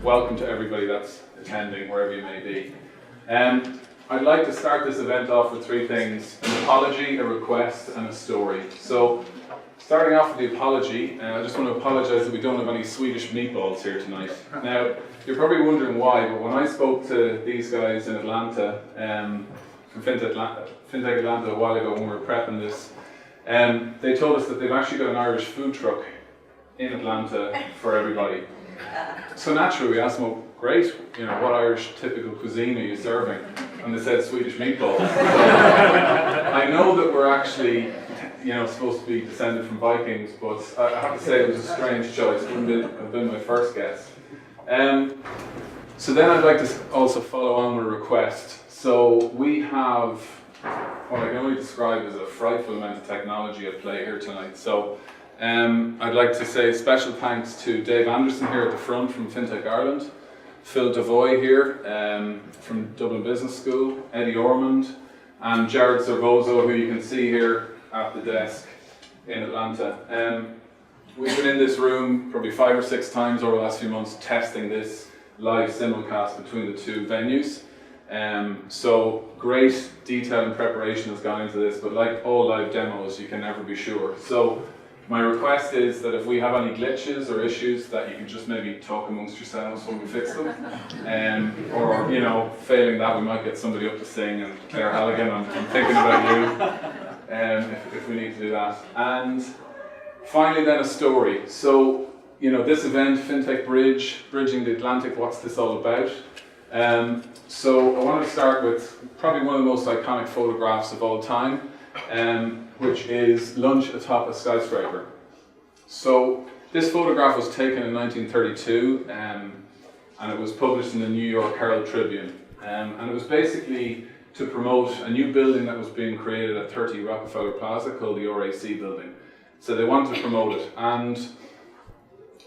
welcome to everybody that's attending, wherever you may be. I'd like to start this event off with three things: an apology, a request, and a story. So, starting off with the apology, I just want to apologise that we don't have any Swedish meatballs here tonight. Now, you're probably wondering why, but when I spoke to these guys in Atlanta, from Fintech Atlanta a while ago when we were prepping this, they told us that they've actually got an Irish food truck in Atlanta for everybody. So naturally we asked them, well, great, you know, what Irish typical cuisine are you serving? And they said Swedish meatballs. I know that we're actually, you know, supposed to be descended from Vikings, but I have to say it was a strange choice. It wouldn't have been my first guess. So then I'd like to also follow on with a request. So we have what I can only describe as a frightful amount of technology at play here tonight. So I'd like to say special thanks to Dave Anderson here at the front from Fintech Ireland, Phil Devoy here from Dublin Business School, Eddie Ormond, and Jared Zervozo, who you can see here at the desk in Atlanta. We've been in this room probably 5 or 6 times over the last few months testing this live simulcast between the two venues. So great detail and preparation has gone into this, but like all live demos, you can never be sure. So my request is that if we have any glitches or issues, that you can just maybe talk amongst yourselves when we fix them. Or, you know, failing that, we might get somebody up to sing, and Claire Halligan, I'm thinking about you, if we need to do that. And finally then a story. So, you know, this event, Fintech Bridge, Bridging the Atlantic, what's this all about? So I want to start with probably one of the most iconic photographs of all time, which is lunch atop a skyscraper. So this photograph was taken in 1932, and it was published in the New York Herald Tribune. And it was basically to promote a new building that was being created at 30 Rockefeller Plaza called the RAC building. So they wanted to promote it. And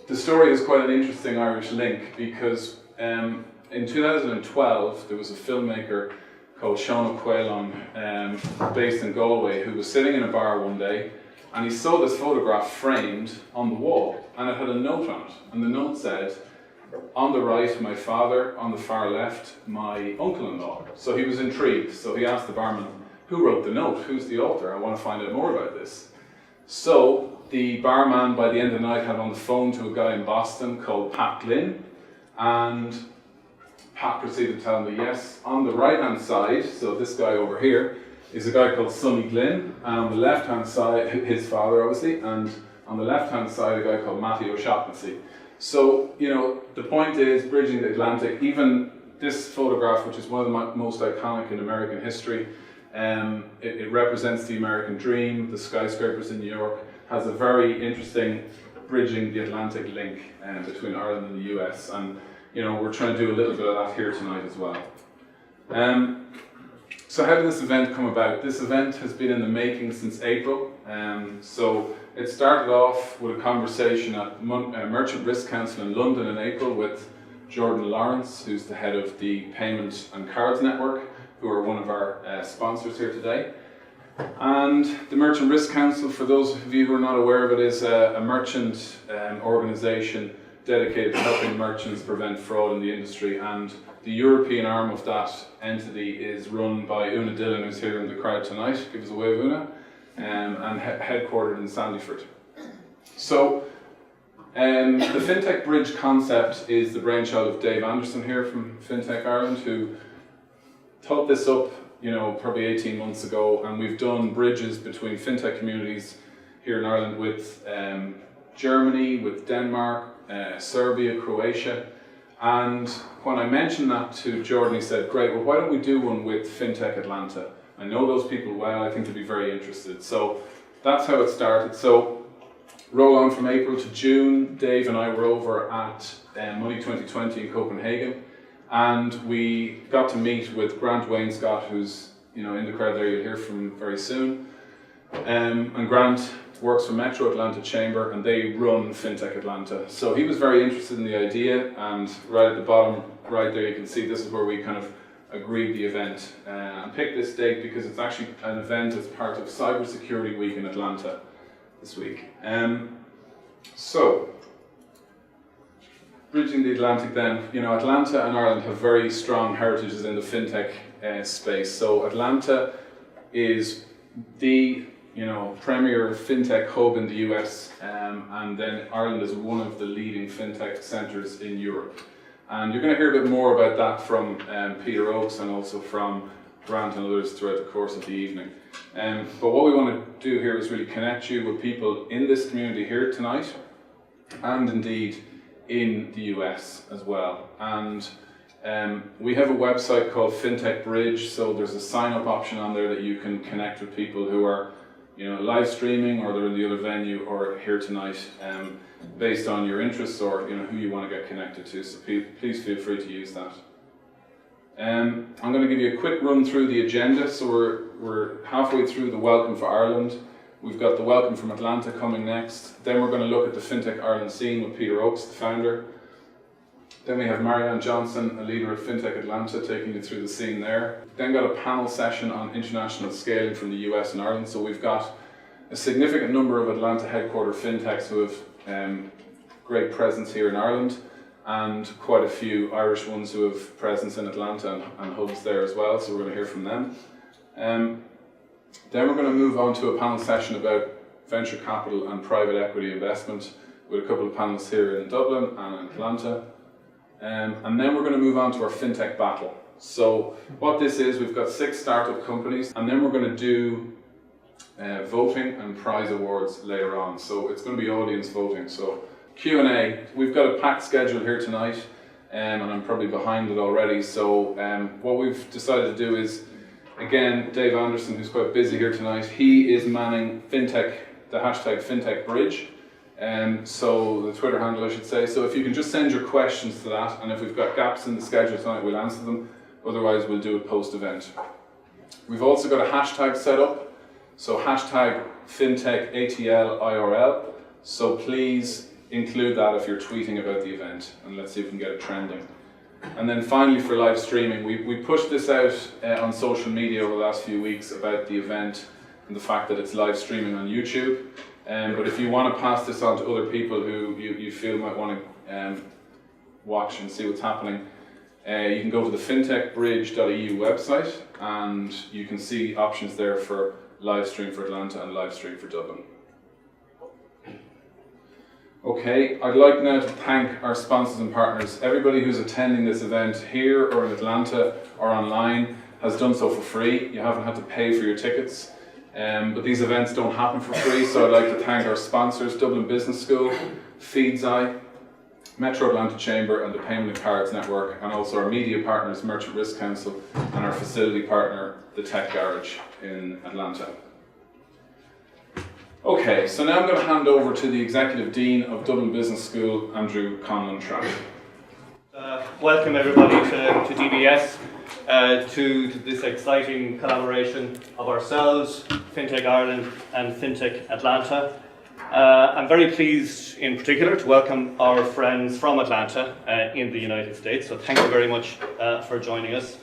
the story is quite an interesting Irish link, because in 2012 there was a filmmaker called Sean O'Quailon, based in Galway, who was sitting in a bar one day, and he saw this photograph framed on the wall, and it had a note on it, and the note said, on the right my father, on the far left my uncle-in-law. So he was intrigued, so he asked the barman, who wrote the note, who's the author, I want to find out more about this. So the barman by the end of the night had on the phone to a guy in Boston called Pat Glynn, and Pat proceeded to tell me, yes, on the right-hand side, so this guy over here, is a guy called Sonny Glynn, and on the left-hand side, his father obviously, and on the left-hand side, a guy called Matty O'Shaughnessy. So, you know, the point is, bridging the Atlantic, even this photograph, which is one of the most iconic in American history, it represents the American dream, the skyscrapers in New York, has a very interesting bridging the Atlantic link between Ireland and the US. And you know, we're trying to do a little bit of that here tonight as well. So how did this event come about? This event has been in the making since April. So it started off with a conversation at Merchant Risk Council in London in April with Jordan Lawrence, who's the head of the Payment and Cards Network, who are one of our sponsors here today. And the Merchant Risk Council, for those of you who are not aware of it, is a merchant organisation dedicated to helping merchants prevent fraud in the industry, and the European arm of that entity is run by Una Dillon, who's here in the crowd tonight. Give us a wave, Una, and headquartered in Sandyford. So the Fintech Bridge concept is the brainchild of Dave Anderson here from Fintech Ireland, who thought this up, you know, probably 18 months ago, and we've done bridges between fintech communities here in Ireland with Germany, with Denmark, Serbia, Croatia. And when I mentioned that to Jordan, he said, great, well, why don't we do one with Fintech Atlanta? I know those people well, I think they'd be very interested. So that's how it started. So roll on from April to June, Dave and I were over at Money 2020 in Copenhagen, and we got to meet with Grant Wainscott, who's, you know, in the crowd there, you'll hear from very soon. And Grant works for Metro Atlanta Chamber, and they run Fintech Atlanta. So he was very interested in the idea, and right at the bottom right there you can see this is where we kind of agreed the event. And picked this date because it's actually an event as part of Cybersecurity Week in Atlanta this week. So bridging the Atlantic then, Atlanta and Ireland have very strong heritages in the fintech space. So Atlanta is the premier fintech hub in the US, and then Ireland is one of the leading fintech centres in Europe. And you're going to hear a bit more about that from Peter Oakes and also from Grant and others throughout the course of the evening. But what we want to do here is really connect you with people in this community here tonight, and indeed in the US as well. And we have a website called Fintech Bridge, so there's a sign-up option on there that you can connect with people who are live streaming, or they're in the other venue, or here tonight, based on your interests or who you want to get connected to. So please feel free to use that. I'm going to give you a quick run through the agenda. So we're halfway through the Welcome for Ireland. We've got the Welcome from Atlanta coming next. Then we're going to look at the Fintech Ireland scene with Peter Oakes, the founder. Then we have Marianne Johnson, a leader at Fintech Atlanta, taking you through the scene there. Then got a panel session on international scaling from the US and Ireland. So we've got a significant number of Atlanta headquartered fintechs who have great presence here in Ireland, and quite a few Irish ones who have presence in Atlanta and hubs there as well. So we're going to hear from them. Then we're going to move on to a panel session about venture capital and private equity investment with a couple of panelists here in Dublin and in Atlanta. And then we're going to move on to our Fintech Battle. So what this is, we've got 6 startup companies, and then we're going to do voting and prize awards later on. So it's going to be audience voting. So Q&A, we've got a packed schedule here tonight, and I'm probably behind it already. So what we've decided to do is, again, Dave Anderson, who's quite busy here tonight, he is manning Fintech, the hashtag Fintech Bridge. So the Twitter handle, I should say. So if you can just send your questions to that, and if we've got gaps in the schedule tonight, we'll answer them. Otherwise, we'll do it post-event. We've also got a hashtag set up. So hashtag Fintech ATL IRL. So please include that if you're tweeting about the event, and let's see if we can get it trending. And then finally, for live streaming, we pushed this out on social media over the last few weeks about the event and the fact that it's live streaming on YouTube. But if you want to pass this on to other people who you feel might want to watch and see what's happening, you can go to the fintechbridge.eu website, and you can see options there for live stream for Atlanta and live stream for Dublin. Okay, I'd like now to thank our sponsors and partners. Everybody who's attending this event here or in Atlanta or online has done so for free. You haven't had to pay for your tickets. But these events don't happen for free, so I'd like to thank our sponsors, Dublin Business School, FeedsEye, Metro Atlanta Chamber and the Payment and Cards Network, and also our media partners, Merchant Risk Council, and our facility partner, the Tech Garage in Atlanta. Okay, so now I'm going to hand over to the Executive Dean of Dublin Business School, Andrew Conlon-Trapp. Welcome everybody to DBS. To this exciting collaboration of ourselves, Fintech Ireland and Fintech Atlanta. I'm very pleased in particular to welcome our friends from Atlanta in the United States, so thank you very much for joining us.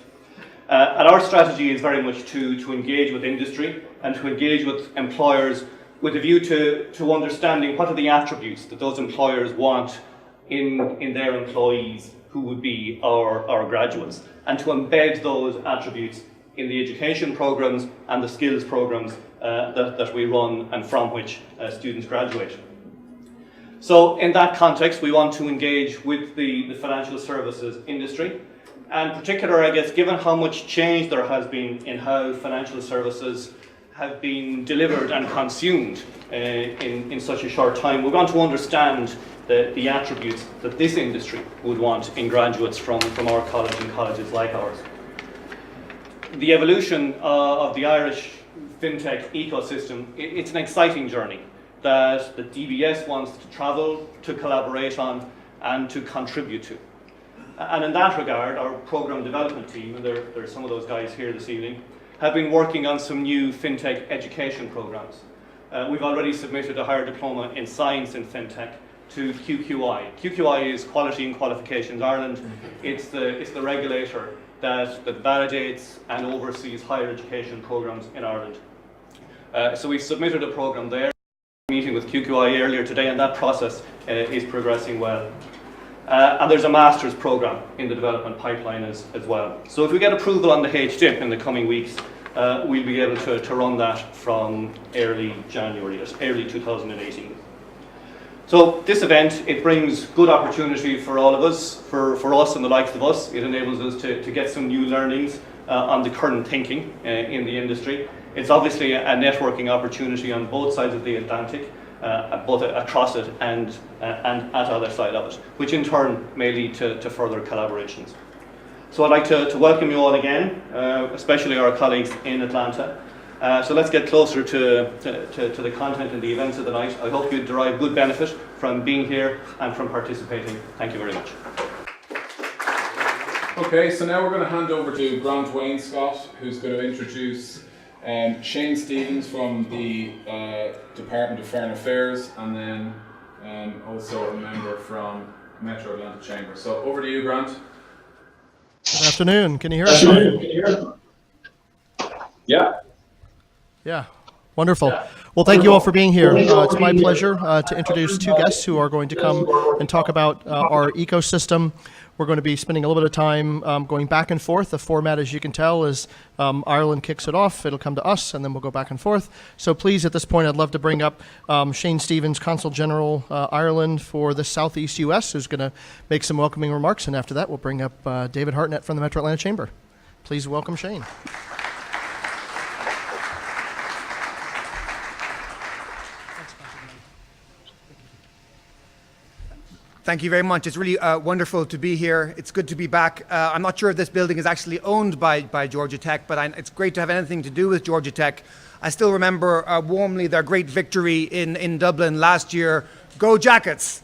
And our strategy is very much to engage with industry and to engage with employers with a view to understanding what are the attributes that those employers want in their employees who would be our graduates, and to embed those attributes in the education programs and the skills programs that we run and from which students graduate. So in that context, we want to engage with the financial services industry, and in particular, I guess, given how much change there has been in how financial services have been delivered and consumed in such a short time, we want to understand the attributes that this industry would want in graduates from our college and colleges like ours. The evolution of the Irish fintech ecosystem, it's an exciting journey that the DBS wants to travel, to collaborate on, and to contribute to. And in that regard, our program development team, and there are some of those guys here this evening, have been working on some new fintech education programs. We've already submitted a higher diploma in science in fintech to QQI. QQI is Quality and Qualifications Ireland. It's the regulator that validates and oversees higher education programs in Ireland. So we've submitted a program there. Meeting with QQI earlier today, and that process is progressing well. And there's a master's program in the development pipeline as well. So if we get approval on the HDIP in the coming weeks, we'll be able to run that from early January, early 2018. So this event, it brings good opportunity for all of us, for us and the likes of us. It enables us to get some new learnings on the current thinking in the industry. It's obviously a networking opportunity on both sides of the Atlantic, both across it and at either side of it, which in turn may lead to further collaborations. So I'd like to welcome you all again, especially our colleagues in Atlanta. So let's get closer to the content and the events of the night. I hope you derive good benefit from being here and from participating. Thank you very much. Okay, so now we're going to hand over to Grant Wainscott, who's going to introduce Shane Stevens from the Department of Foreign Affairs, and then also a member from Metro Atlanta Chamber. So over to you, Grant. Good afternoon. Can you hear us? Yeah. Yeah, wonderful. Well, thank you all for being here. It's my pleasure to introduce two guests who are going to come and talk about our ecosystem. We're going to be spending a little bit of time going back and forth. The format, as you can tell, is Ireland kicks it off. It'll come to us, and then we'll go back and forth. So please, at this point, I'd love to bring up Shane Stevens, Consul General Ireland for the Southeast U.S., who's going to make some welcoming remarks. And after that, we'll bring up David Hartnett from the Metro Atlanta Chamber. Please welcome Shane. Thank you very much. It's really wonderful to be here. It's good to be back. I'm not sure if this building is actually owned by Georgia Tech, but it's great to have anything to do with Georgia Tech. I still remember warmly their great victory in Dublin last year. Go Jackets!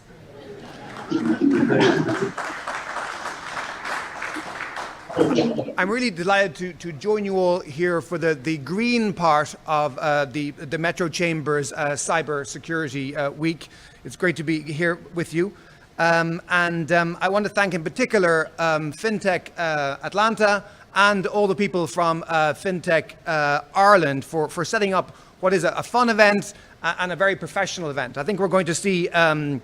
I'm really delighted to join you all here for the green part of the Metro Chamber's Cyber Security Week. It's great to be here with you. I want to thank in particular Fintech Atlanta and all the people from Fintech Ireland for setting up what is a fun event and a very professional event. I think we're going to see a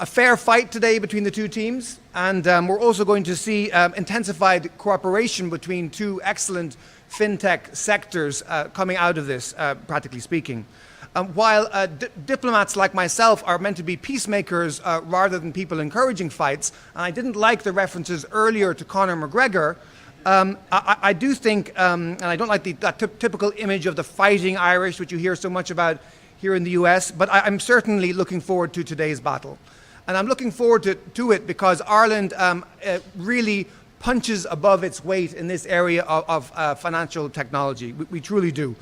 fair fight today between the two teams, and we're also going to see intensified cooperation between two excellent fintech sectors coming out of this, practically speaking. While diplomats like myself are meant to be peacemakers rather than people encouraging fights, and I didn't like the references earlier to Conor McGregor, I do think, and I don't like that typical image of the fighting Irish, which you hear so much about here in the US, but I'm certainly looking forward to today's battle. And I'm looking forward to it because Ireland really punches above its weight in this area of financial technology. We truly do.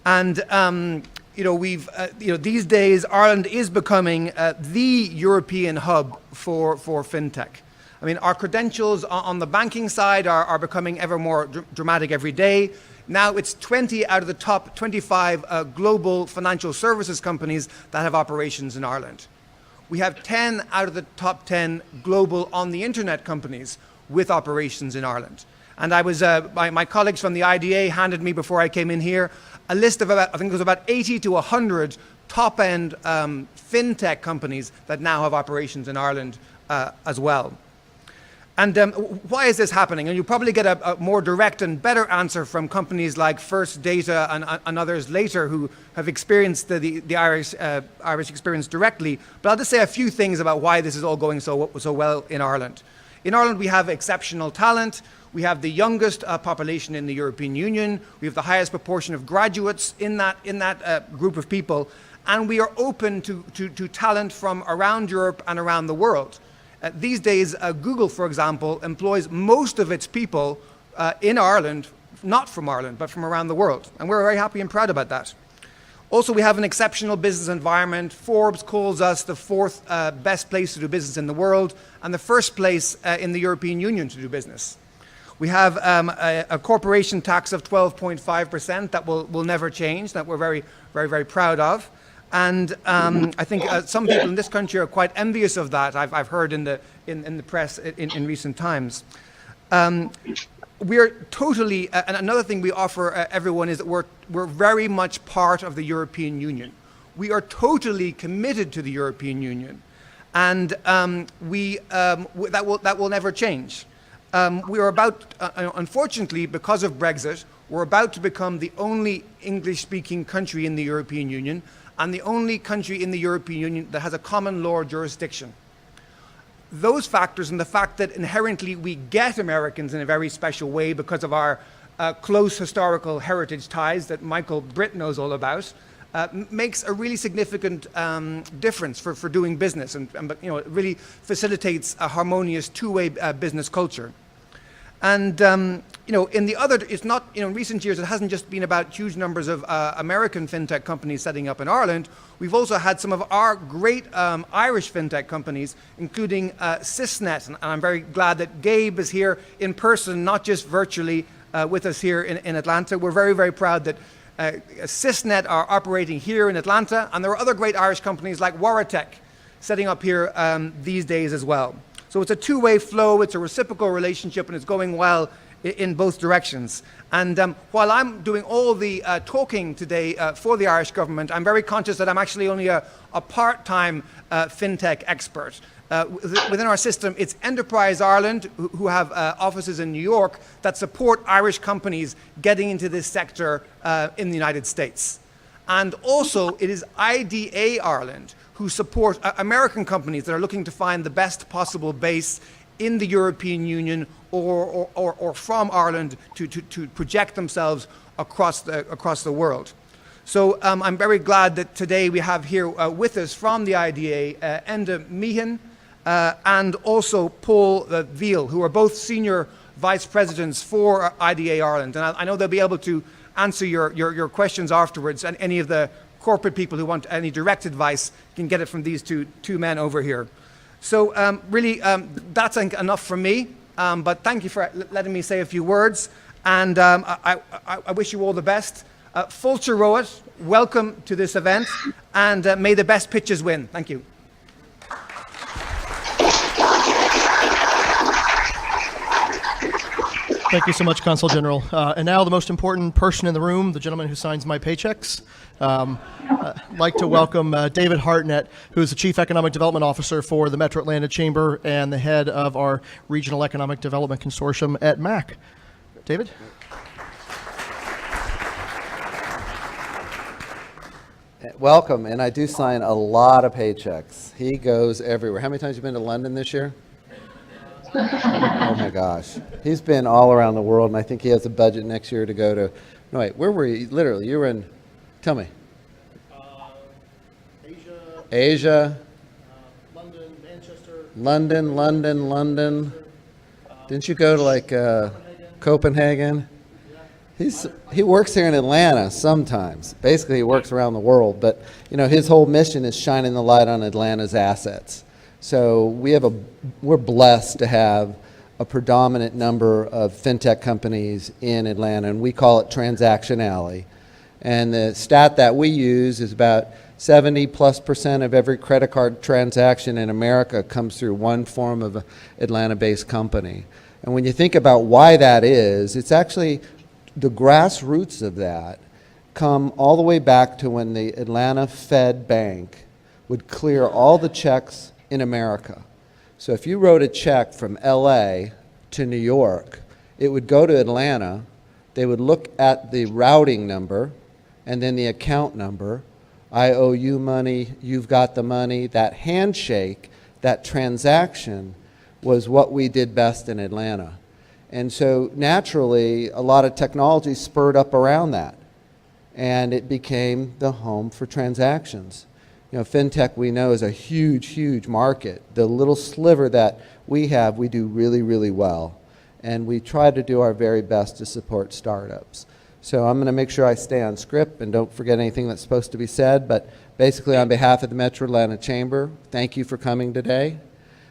And these days, Ireland is becoming the European hub for fintech. I mean, our credentials on the banking side are becoming ever more dramatic every day. Now it's 20 out of the top 25 global financial services companies that have operations in Ireland. We have 10 out of the top 10 global on the internet companies with operations in Ireland. And I was, my colleagues from the IDA handed me before I came in here a list of about, I think it was about 80 to 100 top-end fintech companies that now have operations in Ireland as well. And why is this happening? And you'll probably get a more direct and better answer from companies like First Data and others later who have experienced the Irish experience directly. But I'll just say a few things about why this is all going so well in Ireland. In Ireland, we have exceptional talent. We have the youngest population in the European Union. We have the highest proportion of graduates in that group of people. And we are open to talent from around Europe and around the world. These days, Google, for example, employs most of its people in Ireland, not from Ireland, but from around the world. And we're very happy and proud about that. Also, we have an exceptional business environment. Forbes calls us the fourth best place to do business in the world and the first place in the European Union to do business. We have a corporation tax of 12.5% that will never change, that we're very, very, very proud of. And I think some people in this country are quite envious of that. I've heard in the press in recent times. We're totally, and another thing we offer everyone is that we're very much part of the European Union. We are totally committed to the European Union. And that will never change. We are about, unfortunately, because of Brexit, we're about to become the only English-speaking country in the European Union and the only country in the European Union that has a common law jurisdiction. Those factors and the fact that inherently we get Americans in a very special way because of our close historical heritage ties that Michael Britt knows all about, makes a really significant difference for doing business, and it really facilitates a harmonious two-way business culture. And in the other, it's not, in recent years, it hasn't just been about huge numbers of American fintech companies setting up in Ireland. We've also had some of our great Irish fintech companies, including Sysnet, and I'm very glad that Gabe is here in person, not just virtually with us here in Atlanta. We're very, very proud that Sysnet are operating here in Atlanta, and there are other great Irish companies like Waratech setting up here these days as well. So it's a two-way flow, it's a reciprocal relationship, and it's going well in both directions. And while I'm doing all the talking today for the Irish government, I'm very conscious that I'm actually only a part-time fintech expert. Within our system, it's Enterprise Ireland, who have offices in New York, that support Irish companies getting into this sector in the United States. And also, it is IDA Ireland, who support American companies that are looking to find the best possible base in the European Union or from Ireland to project themselves across the world. So I'm very glad that today we have here with us from the IDA, Enda Meehan, and also Paul Veal, who are both senior vice presidents for IDA Ireland. And I know they'll be able to answer your questions afterwards, and any of the corporate people who want any direct advice can get it from these two men over here. So really, that's enough from me, but thank you for letting me say a few words, and I wish you all the best. Fulcher Rowett, welcome to this event, and may the best pitches win. Thank you. Thank you so much, Consul General. And now the most important person in the room, the gentleman who signs my paychecks. I'd like to welcome David Hartnett, who is the Chief Economic Development Officer for the Metro Atlanta Chamber and the head of our Regional Economic Development Consortium at MAC. David? Welcome, and I do sign a lot of paychecks. He goes everywhere. How many times have you been to London this year? Oh my gosh. He's been all around the world, and I think he has a budget next year to go to, no wait, where were you? Literally, you were in, tell me. Asia. London, Manchester. London. Didn't you go to like Copenhagen? He works here in Atlanta sometimes. Basically, he works around the world, but his whole mission is shining the light on Atlanta's assets. So we're blessed to have a predominant number of fintech companies in Atlanta, and we call it Transaction Alley. And the stat that we use is about 70+% of every credit card transaction in America comes through one form of an Atlanta-based company. And when you think about why that is, it's actually the grassroots of that come all the way back to when the Atlanta Fed Bank would clear all the checks in America. So if you wrote a check from LA to New York, it would go to Atlanta, they would look at the routing number and then the account number. I owe you money, you've got the money. That handshake, that transaction was what we did best in Atlanta. And so naturally, a lot of technology spurred up around that, and it became the home for transactions. Fintech, we know, is a huge, huge market. The little sliver that we have, we do really, really well. And we try to do our very best to support startups. So I'm going to make sure I stay on script and don't forget anything that's supposed to be said. But basically, on behalf of the Metro Atlanta Chamber, thank you for coming today.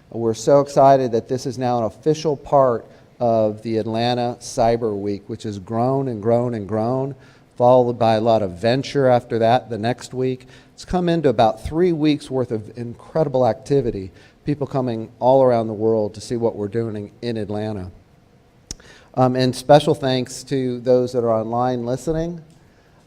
We're so excited that this is now an official part of the Atlanta Cyber Week, which has grown and grown and grown, followed by a lot of venture after that the next week. It's come into about 3 weeks worth of incredible activity, people coming all around the world to see what we're doing in Atlanta. And special thanks to those that are online listening.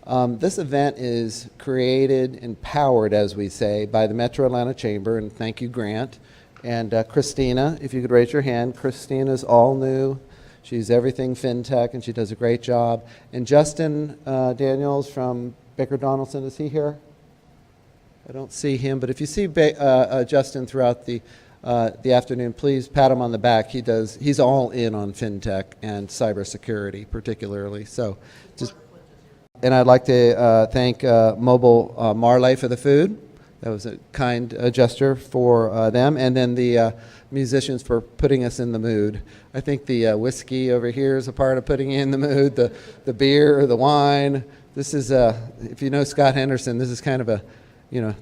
This event is created and powered, as we say, by the Metro Atlanta Chamber, and thank you, Grant. And Christina, if you could raise your hand. Christina's all new. She's everything fintech, and she does a great job. And Justin Daniels from Baker Donaldson, is he here? I don't see him, but if you see Justin throughout the afternoon, please pat him on the back. He's all in on fintech and cybersecurity, particularly. So, and I'd like to thank Mobile Marley for the food. That was a kind gesture for them, and then the musicians for putting us in the mood. I think the whiskey over here is a part of putting you in the mood. The beer, the wine. This is if you know Scott Henderson, this is kind of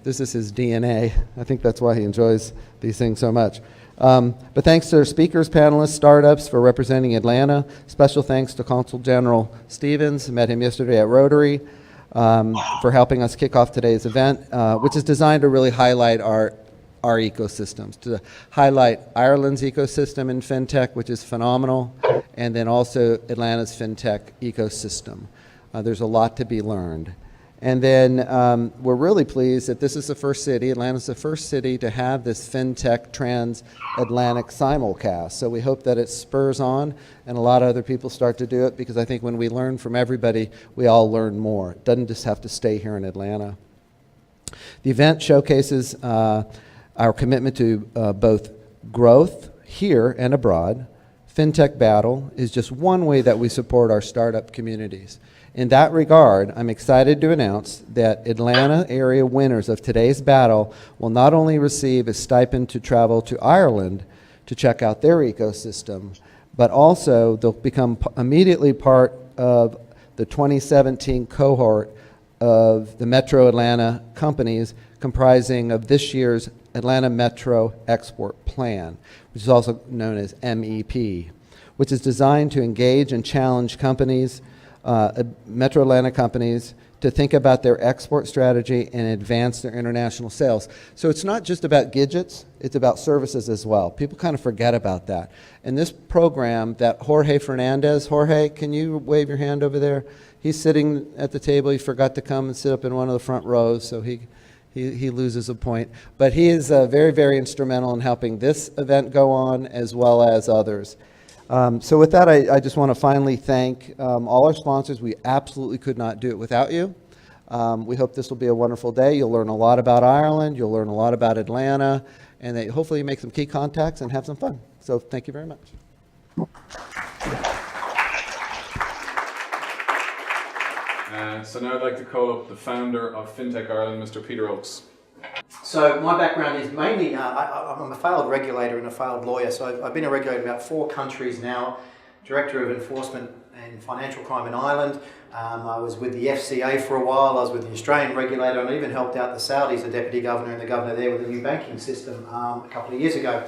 this is his DNA. I think that's why he enjoys these things so much. But thanks to our speakers, panelists, startups for representing Atlanta. Special thanks to Consul General Stevens. Met him yesterday at Rotary for helping us kick off today's event, which is designed to really highlight our ecosystems, to highlight Ireland's ecosystem in fintech, which is phenomenal, and then also Atlanta's fintech ecosystem. There's a lot to be learned. And then we're really pleased that this is the first city, Atlanta's the first city to have this FinTech Trans-Atlantic simulcast. So we hope that it spurs on and a lot of other people start to do it, because I think when we learn from everybody, we all learn more. It doesn't just have to stay here in Atlanta. The event showcases our commitment to both growth here and abroad. Fintech Battle is just one way that we support our startup communities. In that regard, I'm excited to announce that Atlanta area winners of today's battle will not only receive a stipend to travel to Ireland to check out their ecosystem, but also they'll become immediately part of the 2017 cohort of the Metro Atlanta companies comprising of this year's Atlanta Metro Export Plan, which is also known as MEP, which is designed to engage and challenge companies, Metro Atlanta companies, to think about their export strategy and advance their international sales. So it's not just about gadgets, it's about services as well. People kind of forget about that. And this program that Jorge Fernandez, Jorge, can you wave your hand over there? He's sitting at the table. He forgot to come and sit up in one of the front rows, so he loses a point. But he is very, very instrumental in helping this event go on as well as others. So with that, I just want to finally thank all our sponsors. We absolutely could not do it without you. We hope this will be a wonderful day. You'll learn a lot about Ireland. You'll learn a lot about Atlanta. And hopefully you make some key contacts and have some fun. So thank you very much. So now I'd like to call up the founder of Fintech Ireland, Mr. Peter Oakes. So my background is mainly, I'm a failed regulator and a failed lawyer, so I've been a regulator in about 4 countries now, Director of Enforcement and Financial Crime in Ireland. I was with the FCA for a while, I was with the Australian regulator, and I even helped out the Saudis, the Deputy Governor and the Governor there, with a new banking system a couple of years ago.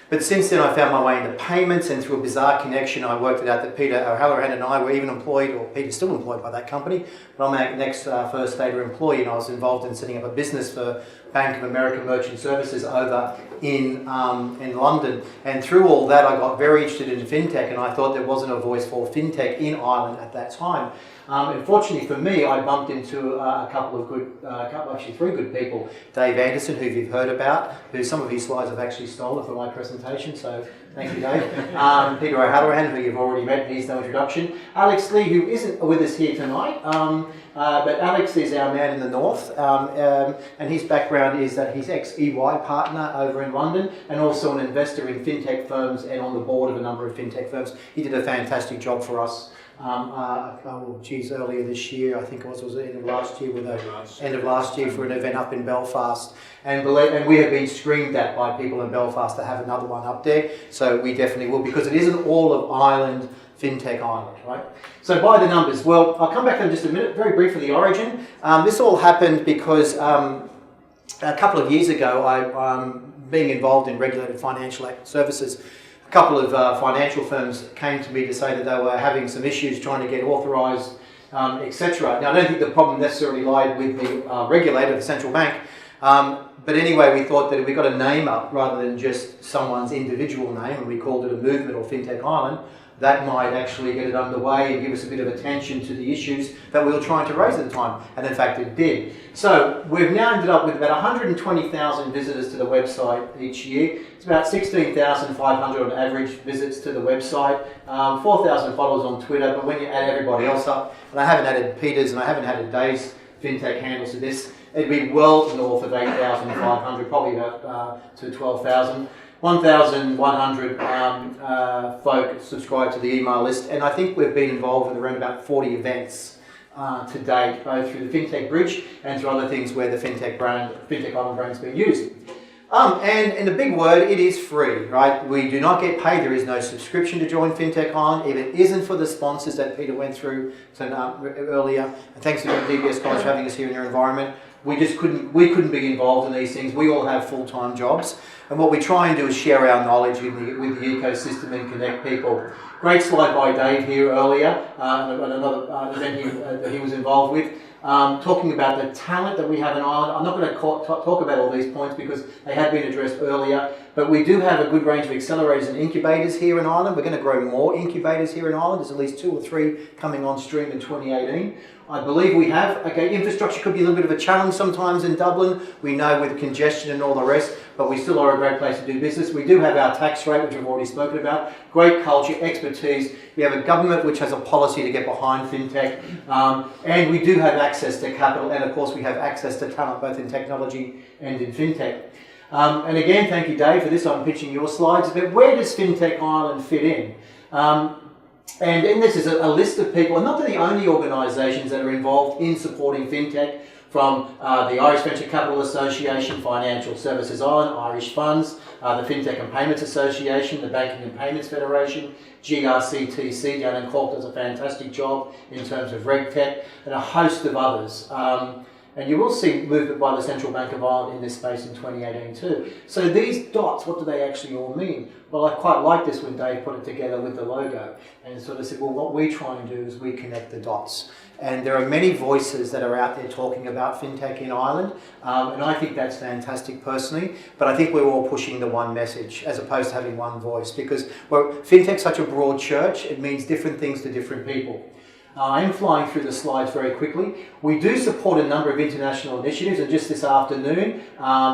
But since then I found my way into payments, and through a bizarre connection I worked it out that Peter O'Halloran and I were even employed, or Peter's still employed by that company, but I'm our next first data employee, and I was involved in setting up a business for Bank of America Merchant Services over in London. And through all that I got very interested in fintech, and I thought there wasn't a voice for fintech in Ireland at that time. Unfortunately for me, I bumped into a couple of good, actually 3 good people. Dave Anderson, who you've heard about, who some of his slides I've actually stolen for my presentation, so thank you, Dave. Peter O'Halloran, who you've already met, needs no introduction. Alex Lee, who isn't with us here tonight, but Alex is our man in the north, and his background is that he's ex-EY partner over in London, and also an investor in fintech firms and on the board of a number of fintech firms. He did a fantastic job for us. Earlier this year, I think it was the end of last year, for an event up in Belfast, and we have been screamed at by people in Belfast to have another one up there, so we definitely will, because it isn't all of Ireland, Fintech Ireland, right? So by the numbers, well, I'll come back in just a minute, very briefly the origin. This all happened because a couple of years ago, being involved in regulated financial services, a couple of financial firms came to me to say that they were having some issues trying to get authorised, etc. Now, I don't think the problem necessarily lied with the regulator, the central bank, but anyway, we thought that if we got a name up rather than just someone's individual name, and we called it a movement or Fintech Ireland, that might actually get it underway and give us a bit of attention to the issues that we were trying to raise at the time, and in fact it did. So we've now ended up with about 120,000 visitors to the website each year. It's about 16,500 on average visits to the website, 4,000 followers on Twitter, but when you add everybody else up, and I haven't added Peter's and I haven't added Dave's fintech handles to this, it'd be well north of 8,500, probably about to 12,000. 1,100 folk subscribe to the email list, and I think we've been involved with around about 40 events to date, both through the Fintech Bridge and through other things where the Fintech Island brand's been used. And in a big word, it is free, right? We do not get paid. There is no subscription to join Fintech Island. If it isn't for the sponsors that Peter went through earlier, and thanks to the DBS College for having us here in your environment, we couldn't be involved in these things. We all have full-time jobs, and what we try and do is share our knowledge with the ecosystem and connect people. Great slide by Dave here earlier, another event that he was involved with, talking about the talent that we have in Ireland. I'm not going to talk about all these points because they have been addressed earlier, but we do have a good range of accelerators and incubators here in Ireland. We're going to grow more incubators here in Ireland. There's at least 2 or 3 coming on stream in 2018. I believe we have. Okay, infrastructure could be a little bit of a challenge sometimes in Dublin. We know with congestion and all the rest, but we still are a great place to do business. We do have our tax rate, which I've already spoken about. Great culture, expertise. We have a government which has a policy to get behind fintech, and we do have access to capital, and of course we have access to talent both in technology and in fintech. And again, thank you, Dave, for this. I'm pitching your slides. But where does Fintech Ireland fit in? And this is a list of people, and not the only organisations that are involved in supporting fintech, from the Irish Venture Capital Association, Financial Services Ireland, Irish Funds, the Fintech and Payments Association, the Banking and Payments Federation, GRCTC down in Cork does a fantastic job in terms of RegTech, and a host of others. And you will see movement by the Central Bank of Ireland in this space in 2018 too. So these dots, what do they actually all mean? Well, I quite like this when Dave put it together with the logo and sort of said, well, what we try and do is we connect the dots. And there are many voices that are out there talking about fintech in Ireland, and I think that's fantastic personally, but I think we're all pushing the one message as opposed to having one voice, because fintech's such a broad church, it means different things to different people. I am flying through the slides very quickly. We do support a number of international initiatives, and just this afternoon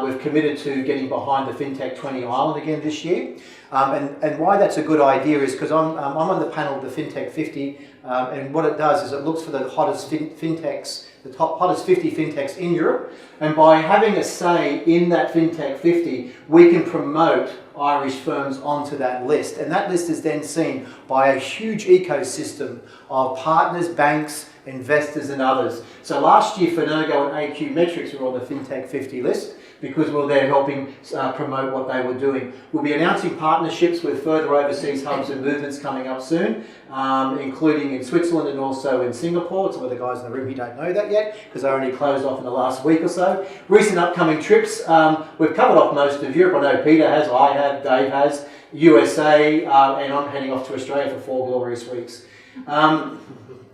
we've committed to getting behind the Fintech 20 Ireland again this year. And why that's a good idea is because I'm on the panel of the Fintech 50, and what it does is it looks for the hottest fintechs, the hottest 50 fintechs in Europe, and by having a say in that Fintech 50, we can promote Irish firms onto that list, and that list is then seen by a huge ecosystem of partners, banks, investors and others. So last year Fenergo and AQ Metrics were on the Fintech 50 list because we were there helping promote what they were doing. We'll be announcing partnerships with further overseas hubs and movements coming up soon, including in Switzerland and also in Singapore. Some of the guys in the room who don't know that yet because they only closed off in the last week or so. Recent upcoming trips, we've covered off most of Europe. I know Peter has, I have, Dave has, USA, and I'm heading off to Australia for 4 glorious weeks.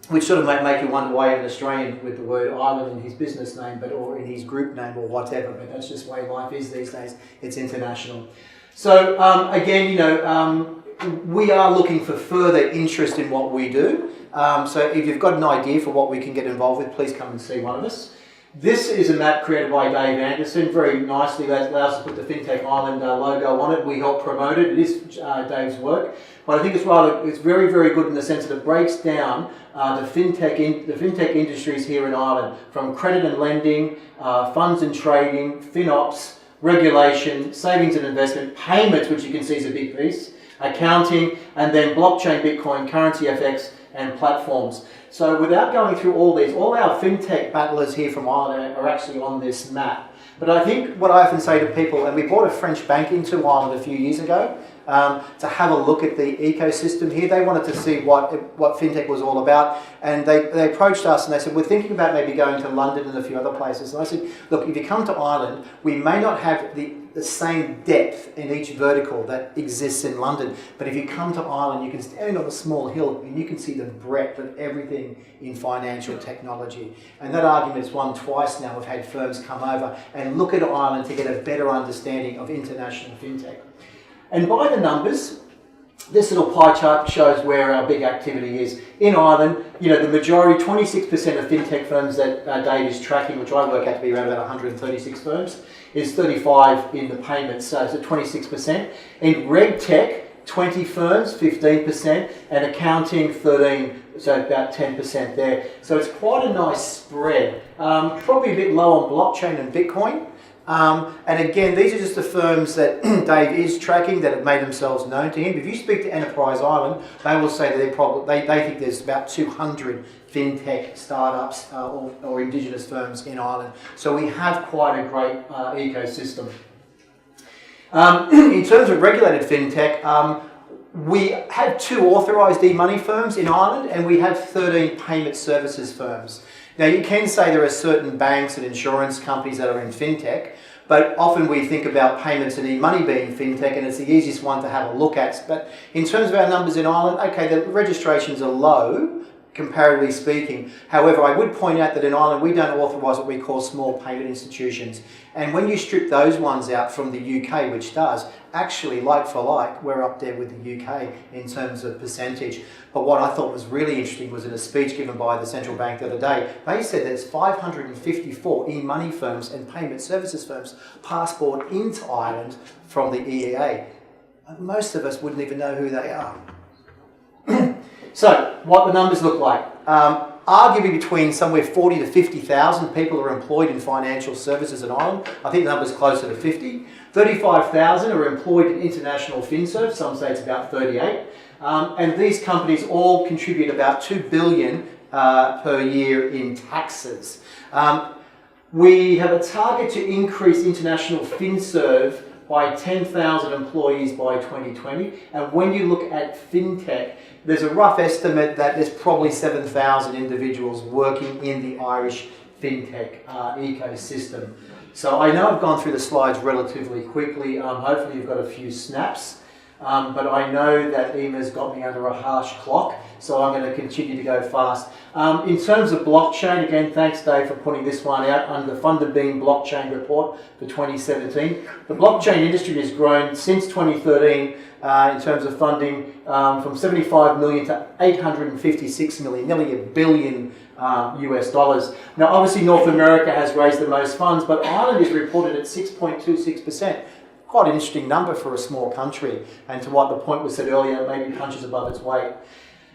Which sort of make you wonder why an Australian with the word Ireland in his business name, or in his group name or whatever, but that's just the way life is these days. It's international. So again, you know, we are looking for further interest in what we do. So if you've got an idea for what we can get involved with, please come and see one of us. This is a map created by Dave Anderson, very nicely allows us to put the Fintech Island logo on it. We help promote it. It is Dave's work, but I think it's very, very good in the sense that it breaks down the fintech industries here in Ireland, from credit and lending, funds and trading, FinOps, regulation, savings and investment, payments, which you can see is a big piece, accounting, and then blockchain, Bitcoin, currency FX, and platforms. So without going through all these, all our fintech battlers here from Ireland are actually on this map. But I think what I often say to people, and we brought a French bank into Ireland a few years ago to have a look at the ecosystem here. They wanted to see what fintech was all about, and they approached us and they said, we're thinking about maybe going to London and a few other places. And I said, look, if you come to Ireland, we may not have the same depth in each vertical that exists in London, but if you come to Ireland, you can stand on a small hill and you can see the breadth of everything in financial technology. And that argument's won twice now. We've had firms come over and look at Ireland to get a better understanding of international fintech. And by the numbers, this little pie chart shows where our big activity is. In Ireland, the majority, 26% of fintech firms that Dave is tracking, which I work out to be around about 136 firms, is 35 in the payments, so it's 26%. In reg tech, 20 firms, 15%, and accounting, 13, so about 10% there. So it's quite a nice spread. Probably a bit low on blockchain and Bitcoin. And again, these are just the firms that Dave is tracking that have made themselves known to him. If you speak to Enterprise Ireland, they will say that they think there's about 200 fintech startups or indigenous firms in Ireland. So we have quite a great ecosystem. In terms of regulated fintech, we have 2 authorised e-money firms in Ireland, and we have 13 payment services firms. Now, you can say there are certain banks and insurance companies that are in fintech, but often we think about payments and e-money being fintech, and it's the easiest one to have a look at. But in terms of our numbers in Ireland, okay, the registrations are low, comparatively speaking. However, I would point out that in Ireland, we don't authorise what we call small payment institutions. And when you strip those ones out from the UK, which does, actually, like for like, we're up there with the UK in terms of percentage. But what I thought was really interesting was in a speech given by the central bank the other day, they said there's 554 e-money firms and payment services firms passport into Ireland from the EEA. Most of us wouldn't even know who they are. So, what the numbers look like. Arguably between somewhere 40 to 50,000 people are employed in financial services in Ireland. I think the number's closer to 50. 35,000 are employed in international FinServ, some say it's about 38. And these companies all contribute about $2 billion per year in taxes. We have a target to increase international FinServ by 10,000 employees by 2020. And when you look at fintech, there's a rough estimate that there's probably 7,000 individuals working in the Irish fintech ecosystem. So I know I've gone through the slides relatively quickly. Hopefully you've got a few snaps. But I know that Ema's got me under a harsh clock, so I'm going to continue to go fast. In terms of blockchain, again, thanks Dave for putting this one out under the Funded Bean Blockchain Report for 2017. The blockchain industry has grown since 2013 in terms of funding from 75 million to 856 million, nearly $1 billion US dollars. Now obviously North America has raised the most funds, but Ireland is reported at 6.26%. Quite an interesting number for a small country, and to what the point was said earlier, maybe punches above its weight.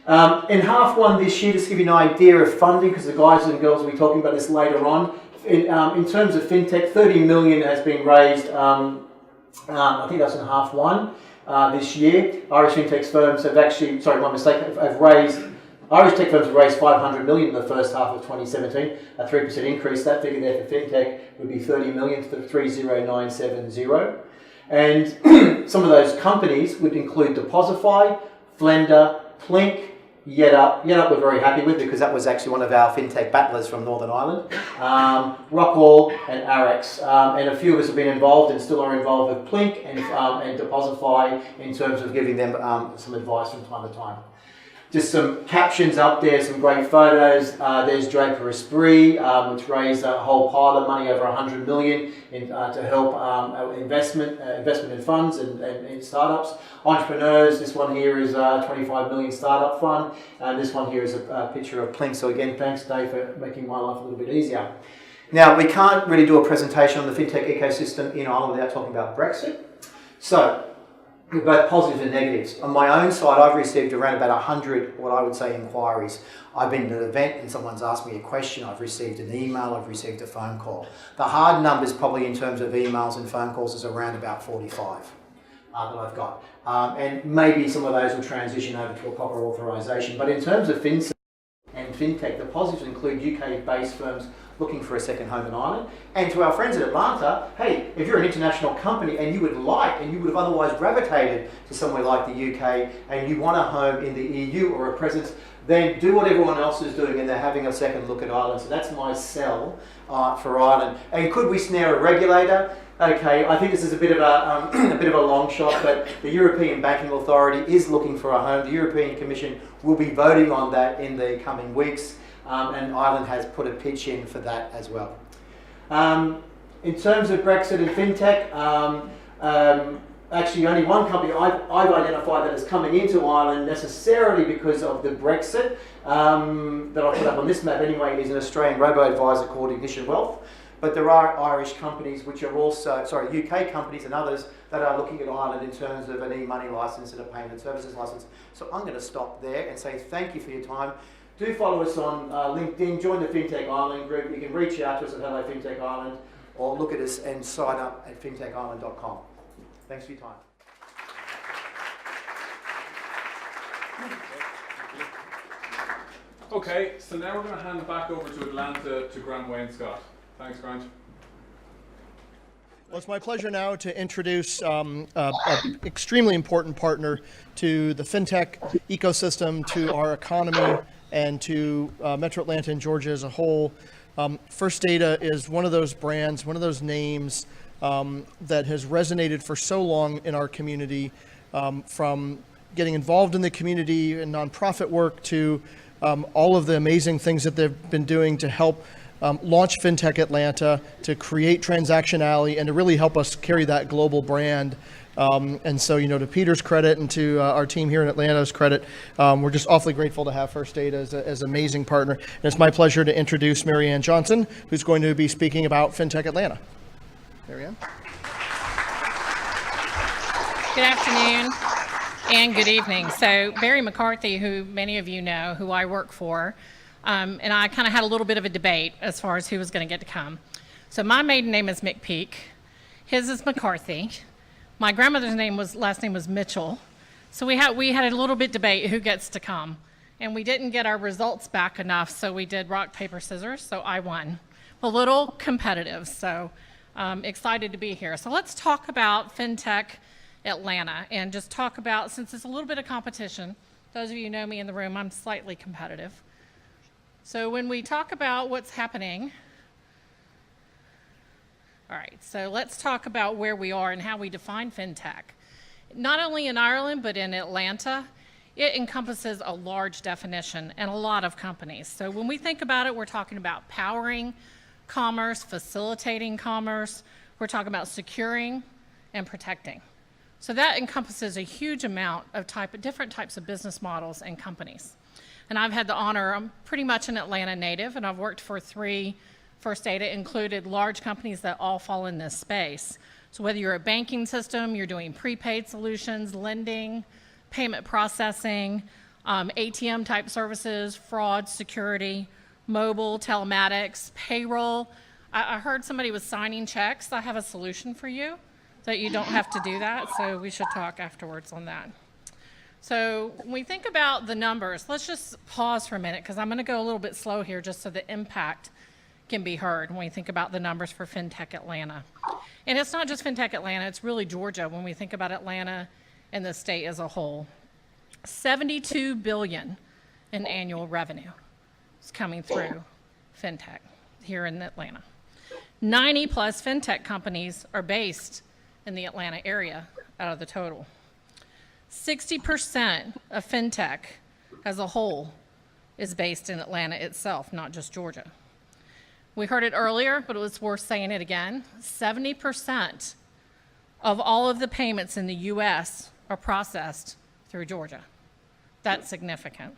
In half one this year, just to give you an idea of funding, because the guys and girls will be talking about this later on, in terms of fintech, 30 million has been raised, I think that's in half one this year. Irish fintech firms have actually, sorry, my mistake, Irish tech firms have raised 500 million in the first half of 2017, a 3% increase. That figure there for fintech would be 30 million to 30970. And some of those companies would include Deposify, Flender, Plink, YetUp. YetUp we're very happy with because that was actually one of our fintech battlers from Northern Ireland. Rockall and Arex. And a few of us have been involved and still are involved with Plink and Deposify in terms of giving them some advice from time to time. Just some captions up there, some great photos. There's Draper Esprit, which raised a whole pile of money, over 100 million, to help investment in funds and startups. Entrepreneurs, this one here is a 25 million startup fund, and this one here is a picture of Plink. So again, thanks Dave for making my life a little bit easier. Now, we can't really do a presentation on the fintech ecosystem in Ireland without talking about Brexit. So, both positives and negatives. On my own side, I've received around about 100, what I would say, inquiries. I've been to an event and someone's asked me a question, I've received an email, I've received a phone call. The hard numbers probably in terms of emails and phone calls is around about 45 that I've got. And maybe some of those will transition over to a proper authorisation. But in terms of FinServ and FinTech, the positives include UK-based firms looking for a second home in Ireland. And to our friends in Atlanta, hey, if you're an international company and you would have otherwise gravitated to somewhere like the UK and you want a home in the EU or a presence, then do what everyone else is doing and they're having a second look at Ireland. So that's my sell for Ireland. And could we snare a regulator? Okay, I think this is a bit of a long shot, but the European Banking Authority is looking for a home. The European Commission will be voting on that in the coming weeks. And Ireland has put a pitch in for that as well. In terms of Brexit and FinTech, actually only one company I've identified that is coming into Ireland necessarily because of the Brexit that I put up on this map anyway is an Australian robo-advisor called Ignition Wealth. But there are Irish companies which are also, UK companies and others that are looking at Ireland in terms of an e-money license and a payment services license. So I'm going to stop there and say thank you for your time. Do follow us on LinkedIn, join the Fintech Ireland group. You can reach out to us at Hello Fintech Ireland or look at us and sign up at fintechireland.com. Thanks for your time. Okay, so now we're going to hand it back over to Atlanta to Grant Wainscott. Thanks, Grant. Well, it's my pleasure now to introduce an extremely important partner to the fintech ecosystem, to our economy, and to Metro Atlanta and Georgia as a whole. First Data is one of those brands, one of those names that has resonated for so long in our community, from getting involved in the community and nonprofit work to all of the amazing things that they've been doing to help launch Fintech Atlanta, to create Transaction Alley, and to really help us carry that global brand. And so, to Peter's credit and to our team here in Atlanta's credit, we're just awfully grateful to have First Data as an amazing partner. And it's my pleasure to introduce Marianne Johnson, who's going to be speaking about Fintech Atlanta. Marianne? Good afternoon and good evening. So Barry McCarthy, who many of you know, who I work for, and I kind of had a little bit of a debate as far as who was going to get to come. So my maiden name is McPeak. His is McCarthy. My grandmother's last name was Mitchell. So we had a little bit debate who gets to come. And we didn't get our results back enough, so we did rock, paper, scissors, so I won. A little competitive, so excited to be here. So let's talk about Fintech Atlanta and just talk about, since it's a little bit of competition, those of you who know me in the room, I'm slightly competitive. So when we talk about what's happening, all right, so let's talk about where we are and how we define fintech. Not only in Ireland, but in Atlanta, it encompasses a large definition and a lot of companies. So when we think about it, we're talking about powering commerce, facilitating commerce, we're talking about securing and protecting. So that encompasses a huge amount of different types of business models and companies. And I've had the honor, I'm pretty much an Atlanta native, and I've worked for 3 First Data, included large companies that all fall in this space. So whether you're a banking system, you're doing prepaid solutions, lending, payment processing, ATM type services, fraud, security, mobile, telematics, payroll. I heard somebody was signing checks. I have a solution for you that you don't have to do that, so we should talk afterwards on that. So when we think about the numbers, let's just pause for a minute because I'm going to go a little bit slow here just so the impact can be heard when we think about the numbers for Fintech Atlanta. And it's not just Fintech Atlanta, it's really Georgia when we think about Atlanta and the state as a whole. $72 billion in annual revenue is coming through Fintech here in Atlanta. 90 plus Fintech companies are based in the Atlanta area out of the total. 60% of Fintech as a whole is based in Atlanta itself, not just Georgia. We heard it earlier, but it's worth saying it again. 70% of all of the payments in the US are processed through Georgia. That's significant.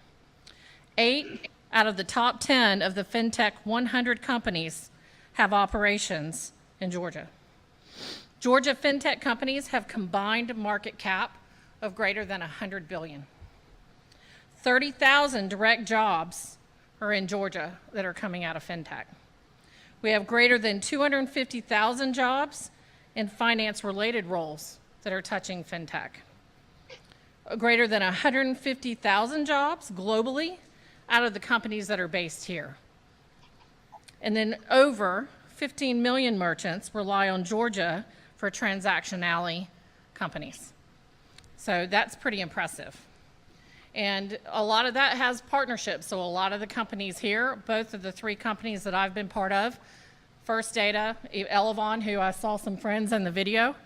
8 out of the top 10 of the Fintech 100 companies have operations in Georgia. Georgia Fintech companies have combined market cap of greater than 100 billion. 30,000 direct jobs are in Georgia that are coming out of Fintech. We have greater than 250,000 jobs in finance-related roles that are touching Fintech. Greater than 150,000 jobs globally out of the companies that are based here. And then over 15 million merchants rely on Georgia for Transaction Alley companies. So that's pretty impressive. And a lot of that has partnerships. So a lot of the companies here, both of the 3 companies that I've been part of, First Data, Elevon, who I saw some friends in the video,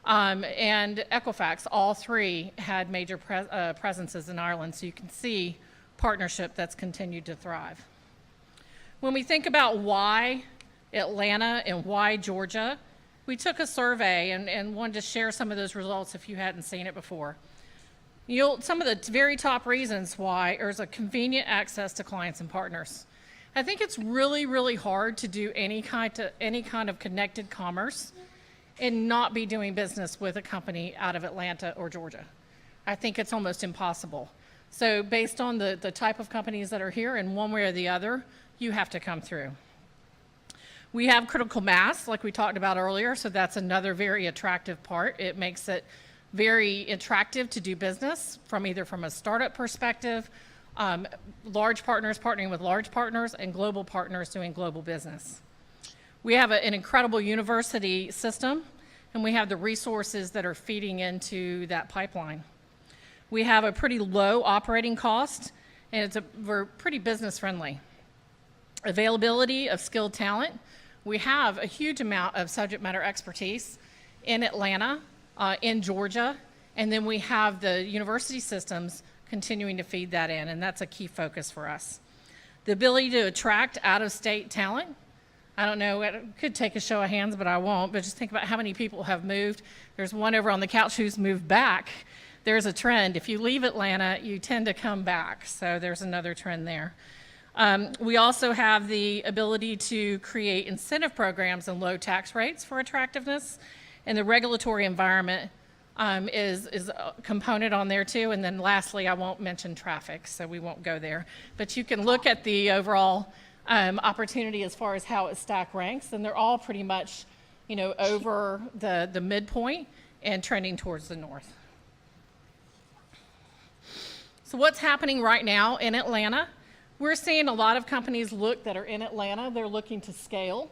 and Equifax, all 3 had major presences in Ireland. So you can see partnership that's continued to thrive. When we think about why Atlanta and why Georgia we took a survey and wanted to share some of those results if you hadn't seen it before. Some of the very top reasons why there's a convenient access to clients and partners. I think it's really, really hard to do any kind of connected commerce and not be doing business with a company out of Atlanta or Georgia. I think it's almost impossible. So based on the type of companies that are here, in one way or the other, you have to come through. We have critical mass, like we talked about earlier, so that's another very attractive part. It makes it very attractive to do business either from a startup perspective, large partners partnering with large partners, and global partners doing global business. We have an incredible university system, and we have the resources that are feeding into that pipeline. We have a pretty low operating cost, and we're pretty business friendly. Availability of skilled talent. We have a huge amount of subject matter expertise in Atlanta, in Georgia, and then we have the university systems continuing to feed that in, and that's a key focus for us. The ability to attract out-of-state talent. I don't know, it could take a show of hands, but I won't, but just think about how many people have moved. There's one over on the couch who's moved back. There's a trend. If you leave Atlanta, you tend to come back, so there's another trend there. We also have the ability to create incentive programs and low tax rates for attractiveness, and the regulatory environment is a component on there too. And then lastly, I won't mention traffic, so we won't go there. But you can look at the overall opportunity as far as how it stack ranks, and they're all pretty much, over the midpoint and trending towards the north. So what's happening right now in Atlanta? We're seeing a lot of companies that are in Atlanta, they're looking to scale.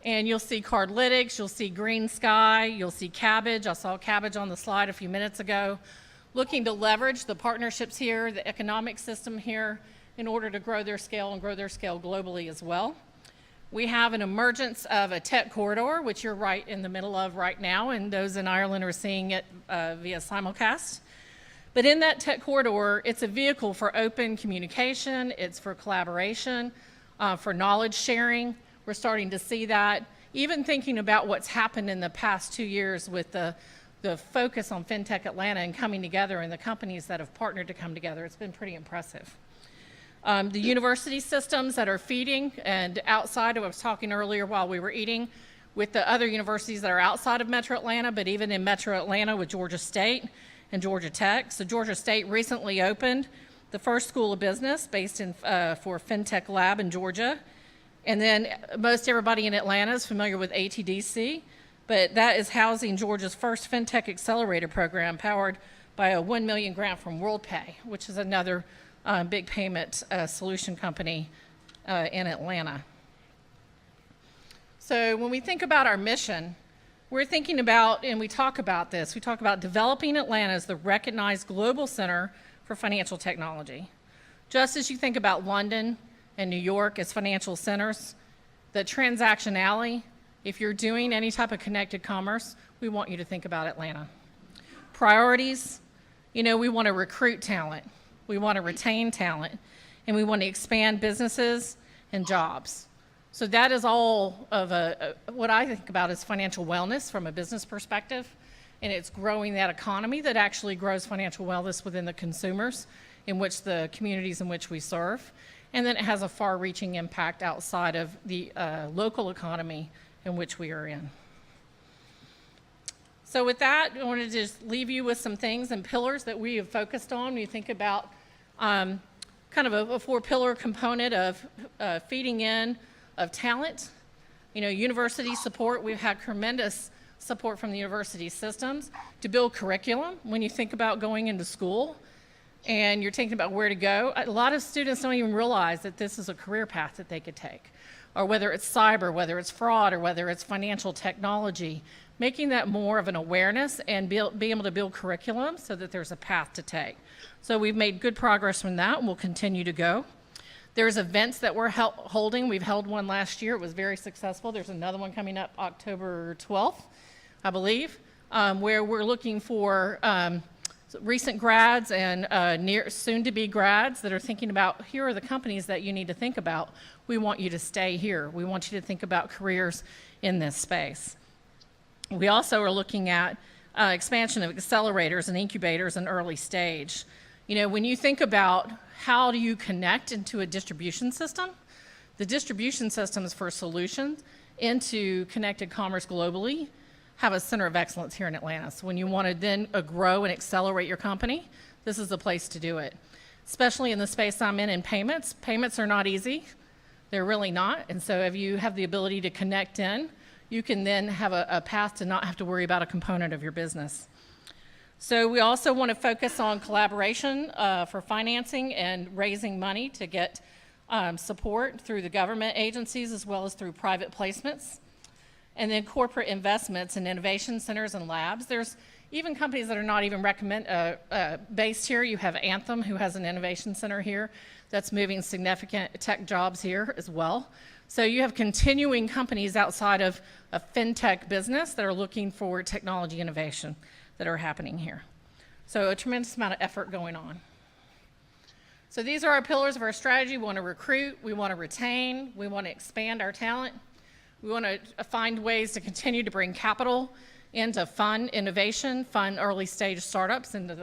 And you'll see Cardlytics, you'll see Green Sky, you'll see Cabbage. I saw Cabbage on the slide a few minutes ago, looking to leverage the partnerships here, the economic system here, in order to grow their scale and grow their scale globally as well. We have an emergence of a tech corridor, which you're right in the middle of right now, and those in Ireland are seeing it via simulcast. But in that tech corridor, it's a vehicle for open communication, it's for collaboration, for knowledge sharing. We're starting to see that. Even thinking about what's happened in the past 2 years with the focus on Fintech Atlanta and coming together and the companies that have partnered to come together, it's been pretty impressive. The university systems that are feeding, and outside, I was talking earlier while we were eating, with the other universities that are outside of Metro Atlanta, but even in Metro Atlanta with Georgia State and Georgia Tech. So Georgia State recently opened the first school of business based for Fintech Lab in Georgia. And then most everybody in Atlanta is familiar with ATDC, but that is housing Georgia's first Fintech Accelerator program powered by a $1 million grant from WorldPay, which is another big payment solution company in Atlanta. So when we think about our mission, we're thinking about, and we talk about developing Atlanta as the recognized global center for financial technology. Just as you think about London and New York as financial centers, the transaction alley, if you're doing any type of connected commerce, we want you to think about Atlanta. Priorities, we want to recruit talent, we want to retain talent, and we want to expand businesses and jobs. So that is all of what I think about as financial wellness from a business perspective, and it's growing that economy that actually grows financial wellness within the consumers in which the communities in which we serve, and then it has a far-reaching impact outside of the local economy in which we are in. So with that, I wanted to just leave you with some things and pillars that we have focused on when you think about kind of a four-pillar component of feeding in of talent. University support, we've had tremendous support from the university systems to build curriculum when you think about going into school and you're thinking about where to go. A lot of students don't even realize that this is a career path that they could take, or whether it's cyber, whether it's fraud, or whether it's financial technology, making that more of an awareness and be able to build curriculum so that there's a path to take. So we've made good progress from that, and we'll continue to go. There's events that we're holding. We've held one last year. It was very successful. There's another one coming up October 12th, I believe, where we're looking for recent grads and soon-to-be grads that are thinking about, here are the companies that you need to think about. We want you to stay here. We want you to think about careers in this space. We also are looking at expansion of accelerators and incubators in early stage. You know, when you think about how do you connect into a distribution system, the distribution systems for solutions into connected commerce globally have a center of excellence here in Atlanta. So when you want to then grow and accelerate your company, this is the place to do it. Especially in the space I'm in payments. Payments are not easy. They're really not. And so if you have the ability to connect in, you can then have a path to not have to worry about a component of your business. So we also want to focus on collaboration for financing and raising money to get support through the government agencies as well as through private placements. And then corporate investments in innovation centers and labs. There's even companies that are not even based here. You have Anthem, who has an innovation center here that's moving significant tech jobs here as well. So you have continuing companies outside of a fintech business that are looking for technology innovation that are happening here. So a tremendous amount of effort going on. So these are our pillars of our strategy. We want to recruit, we want to retain, we want to expand our talent. We want to find ways to continue to bring capital into fund innovation, fund early stage startups into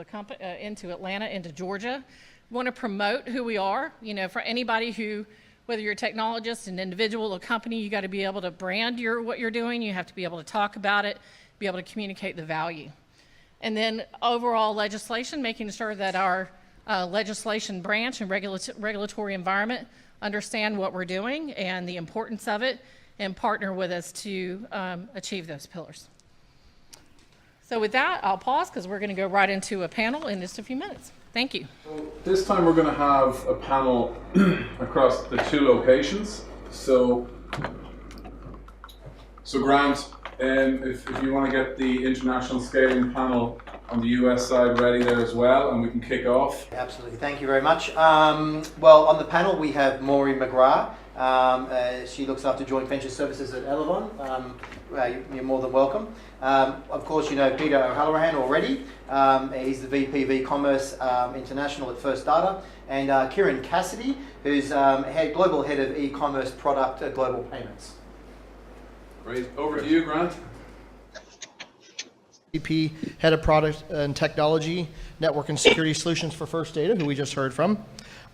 Atlanta, into Georgia. We want to promote who we are. You know, for anybody who, whether you're a technologist, an individual, a company, you got to be able to brand what you're doing. You have to be able to talk about it, be able to communicate the value. And then overall legislation, making sure that our legislation branch and regulatory environment understand what we're doing and the importance of it and partner with us to achieve those pillars. So with that, I'll pause because we're going to go right into a panel in just a few minutes. Thank you. So this time we're going to have a panel across the two locations. So Grant, if you want to get the international scaling panel on the US side ready there as well, and we can kick off. Absolutely, thank you very much. Well, on the panel we have Maury McGrath. She looks after joint venture services at Elevon. You're more than welcome. Of course, you know Peter O'Halloran already. He's the VP of E-commerce International at First Data. And Kieran Cassidy, who's global head of e-commerce product at Global Payments. Great. Over to you, Grant. VP, Head of Product and Technology, Network and Security Solutions for First Data, who we just heard from.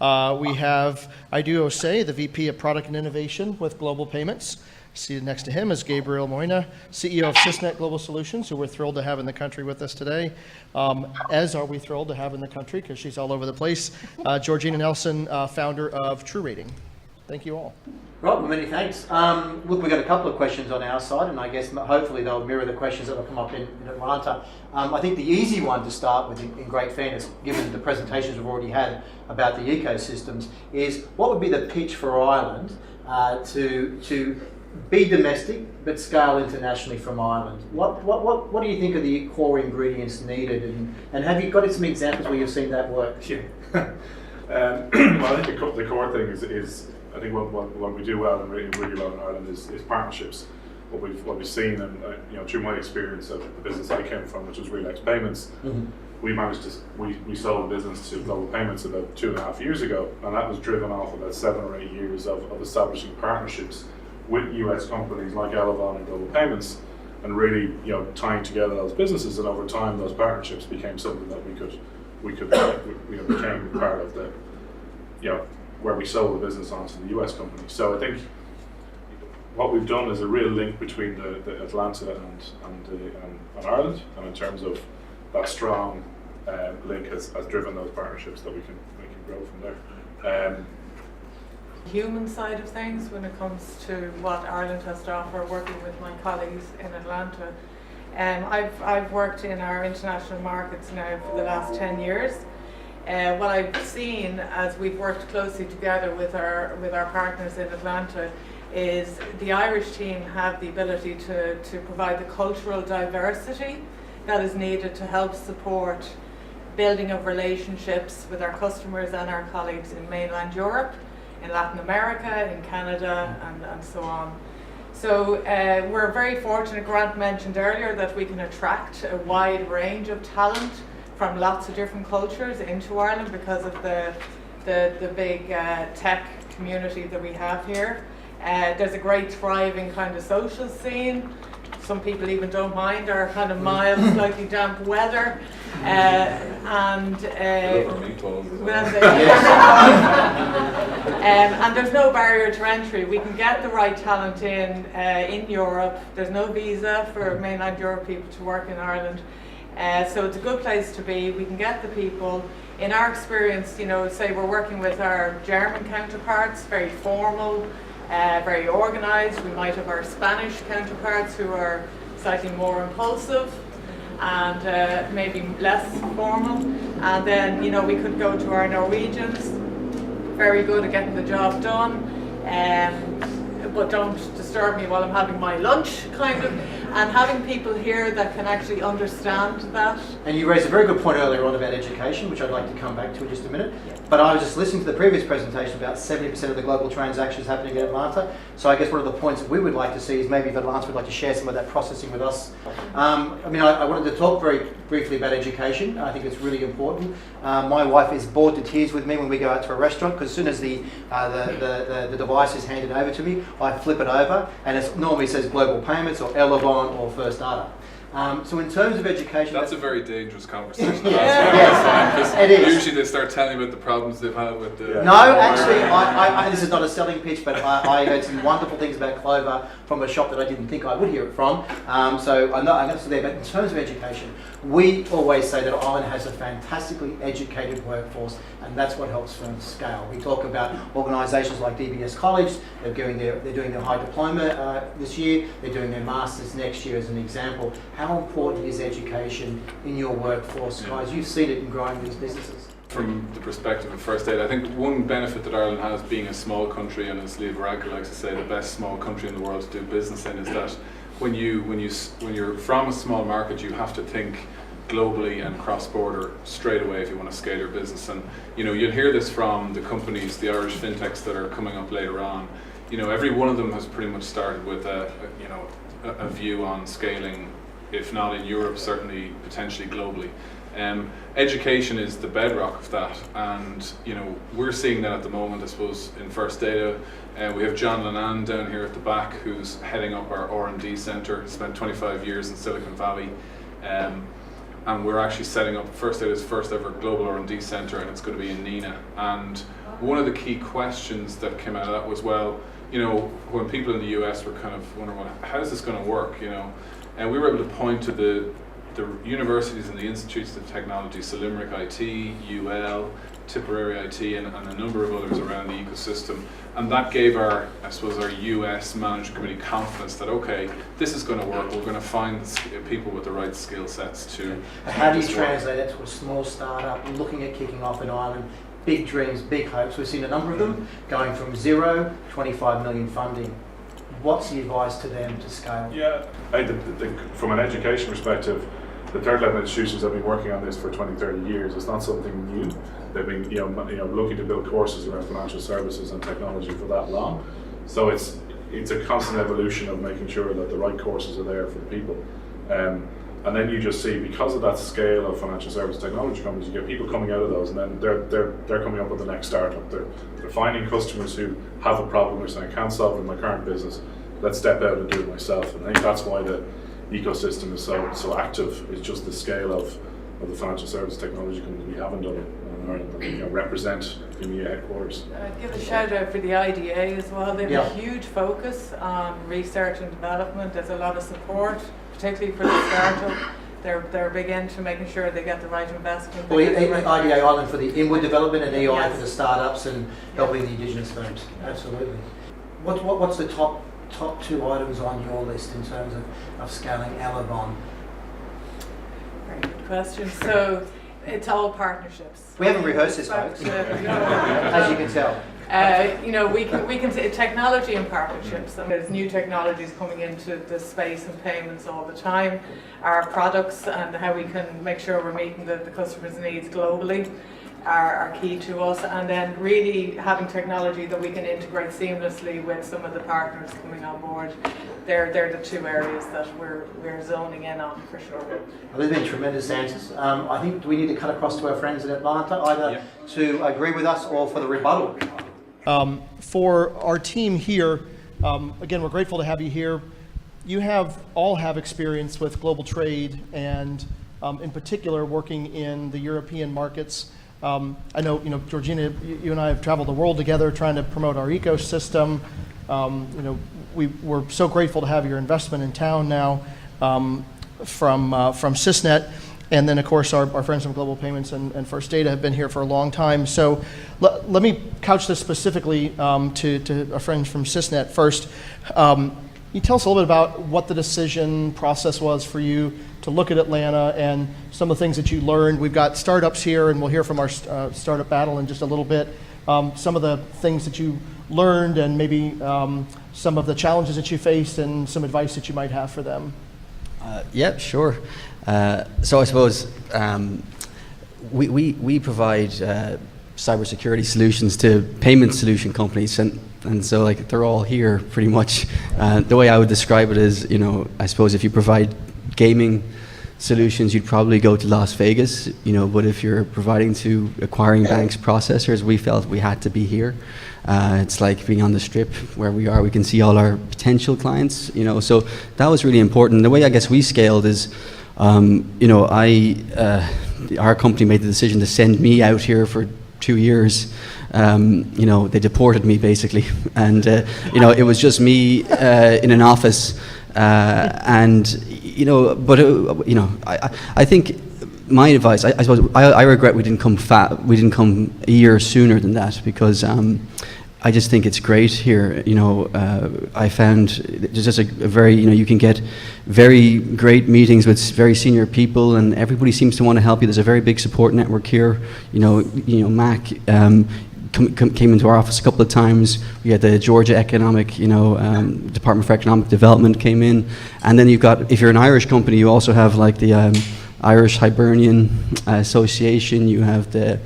We have Ido Osei, the VP of Product and Innovation with Global Payments. Seated next to him is Gabriel Moina, CEO of Sysnet Global Solutions, who we're thrilled to have in the country with us today, as are we thrilled to have in the country because she's all over the place. Georgina Nelson, founder of True Rating. Thank you all. Right, well, many thanks. Look, we've got a couple of questions on our side, and I guess hopefully they'll mirror the questions that will come up in Atlanta. I think the easy one to start with, in great fairness, given the presentations we've already had about the ecosystems, is what would be the pitch for Ireland to be domestic but scale internationally from Ireland? What do you think are the core ingredients needed, and have you got some examples where you've seen that work? Yeah. Well, I think the core thing is I think what we do well and really well in Ireland is partnerships. What we've seen, and through my experience of the business I came from, which was Relax Payments, we managed to we sold the business to Global Payments about 2.5 years ago, and that was driven off about 7 or 8 years of establishing partnerships with US companies like Elevon and Global Payments, and really tying together those businesses. And over time, those partnerships became something that we could became part of the where we sold the business onto the US company. So I think what we've done is a real link between the Atlanta and Ireland, and in terms of that strong link has driven those partnerships that we can grow from there. Human side of things when it comes to what Ireland has to offer, working with my colleagues in Atlanta. I've worked in our international markets now for the last 10 years. What I've seen as we've worked closely together with our partners in Atlanta is the Irish team have the ability to provide the cultural diversity that is needed to help support building of relationships with our customers and our colleagues in mainland Europe, in Latin America, in Canada, and so on. So we're very fortunate, Grant mentioned earlier, that we can attract a wide range of talent from lots of different cultures into Ireland because of the big tech community that we have here. There's a great thriving kind of social scene. some people even don't mind our kind of mild, slightly damp weather. And there's no barrier to entry. We can get the right talent in Europe. There's no visa for mainland Europe people to work in Ireland. So it's a good place to be. We can get the people. In our experience, say we're working with our German counterparts, very formal, very organised. We might have our Spanish counterparts who are slightly more impulsive and maybe less formal. And then, we could go to our Norwegians, very good at getting the job done, but don't disturb me while I'm having my lunch, kind of. And having people here that can actually understand that. And you raised a very good point earlier on about education, which I'd like to come back to in just a minute. But I was just listening to the previous presentation about 70% of the global transactions happening in Atlanta. So I guess one of the points that we would like to see is maybe if Atlanta would like to share some of that processing with us. I wanted to talk very briefly about education. I think it's really important. My wife is bored to tears with me when we go out to a restaurant, because as soon as the device is handed over to me, I flip it over and it normally says global payments or Elevon or First Data. So in terms of education... That's a very dangerous conversation. Yes, it is. Usually they start telling you about the problems they've had with the... No, actually, I this is not a selling pitch, but I heard some wonderful things about Clover from a shop that I didn't think I would hear it from. So I'm not going to say there, but in terms of education, we always say that Ireland has a fantastically educated workforce, and that's what helps firms scale. We talk about organisations like DBS College. They're doing their high diploma this year. They're doing their masters next year, as an example. How important is education in your workforce, guys? You've seen it in growing these businesses. From the perspective of First Aid, I think one benefit that Ireland has, being a small country, and as Lee Varadkar likes to say, the best small country in the world to do business in, is that when you're from a small market, you have to think globally and cross-border straight away if you want to scale your business. And you'll hear this from the companies, the Irish fintechs that are coming up later on. Every one of them has pretty much started with a view on scaling, if not in Europe, certainly potentially globally. Education is the bedrock of that, and we're seeing that at the moment, I suppose, in First Data. We have John Lennon down here at the back, who's heading up our R&D centre. Spent 25 years in Silicon Valley, and we're actually setting up First Data's first ever global R&D centre, and it's going to be in Nina. And one of the key questions that came out of that was, well, when people in the US were kind of wondering, well, how is this going to work, and we were able to point to the universities and the institutes of technology, so Limerick IT, UL, Tipperary IT, and a number of others around the ecosystem. And that gave our US management committee confidence that, okay, this is going to work. We're going to find people with the right skill sets to... How do you translate that to a small startup looking at kicking off in Ireland? Big dreams, big hopes. We've seen a number of them going from 0, 25 million funding. What's the advice to them to scale? Yeah, from an education perspective, the third level institutions have been working on this for 20, 30 years. It's not something new. They've been looking to build courses around financial services and technology for that long. So it's a constant evolution of making sure that the right courses are there for the people. And then you just see, because of that scale of financial service technology companies, you get people coming out of those, and then they're coming up with the next startup. They're finding customers who have a problem. They're saying, I can't solve it in my current business. Let's step out and do it myself. And I think that's why the ecosystem is so active. It's just the scale of the financial service technology companies we haven't done it in Ireland, represent the EMEA headquarters. I'd give a shout out for the IDA as well. They have a huge focus on research and development. There's a lot of support, particularly for the startup. They're big into making sure they get the right investment. Well, IDA Ireland for the inward development, and EI for the startups and helping the Indigenous firms. Absolutely. What's the top 2 items on your list in terms of scaling Elevon? Very good question. So it's all partnerships. We haven't rehearsed this, folks, as you can tell. We can say technology and partnerships. And there's new technologies coming into the space and payments all the time. Our products and how we can make sure we're meeting the customer's needs globally are key to us, and then really having technology that we can integrate seamlessly with some of the partners coming on board. They're the 2 areas that we're zoning in on for sure. Well, they've been tremendous answers. I think we need to cut across to our friends in Atlanta, either to agree with us or for the rebuttal. For our team here, again, we're grateful to have you here. you all have experience with global trade and in particular working in the European markets. I know, Georgina, you and I have traveled the world together trying to promote our ecosystem. We're so grateful to have your investment in town now from Sysnet. And then, of course, our friends from Global Payments and First Data have been here for a long time. So let me couch this specifically to our friends from Sysnet first. Can you tell us a little bit about what the decision process was for you to look at Atlanta and some of the things that you learned? We've got startups here, and we'll hear from our startup battle in just a little bit. Some of the things that you learned and maybe some of the challenges that you faced and some advice that you might have for them. Yeah, sure. So I suppose we provide cybersecurity solutions to payment solution companies, and so like they're all here pretty much. The way I would describe it is, I suppose if you provide gaming solutions, you'd probably go to Las Vegas, but if you're providing to acquiring banks processors, we felt we had to be here. It's like being on the Strip where we are. We can see all our potential clients, so that was really important. The way I guess we scaled is, our company made the decision to send me out here for 2 years. They deported me basically, and it was just me in an office, I think my advice, I suppose, I regret we didn't come a year sooner than that, because I just think it's great here. I found there's just a very, you can get very great meetings with very senior people, and everybody seems to want to help you. There's a very big support network here. Mac came into our office a couple of times. We had the Georgia Department for Economic Development came in, and then you've got, if you're an Irish company, you also have like the Irish Hibernian Association. You have the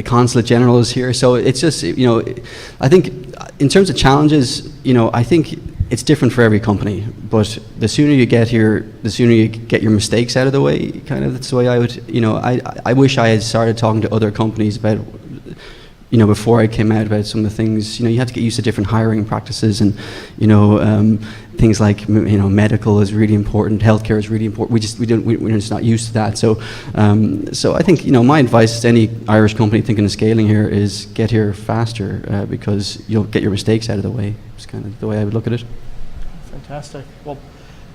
Consulate General is here. So it's just, I think in terms of challenges, I think it's different for every company, but the sooner you get here, the sooner you get your mistakes out of the way, kind of. That's the way I would, I wish I had started talking to other companies about, before I came out, about some of the things. You have to get used to different hiring practices, and things like medical is really important, healthcare is really important. We're just not used to that. So I think my advice to any Irish company thinking of scaling here is get here faster, because you'll get your mistakes out of the way. It's kind of the way I would look at it. Fantastic. Well,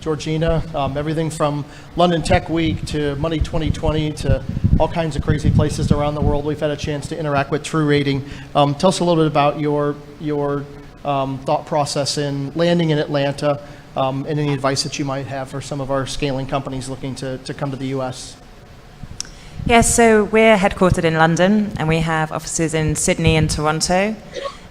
Georgina, everything from London Tech Week to Money 2020 to all kinds of crazy places around the world we've had a chance to interact with True Rating. Tell us a little bit about your thought process in landing in Atlanta, and any advice that you might have for some of our scaling companies looking to come to the US. Yes, so we're headquartered in London, and we have offices in Sydney and Toronto.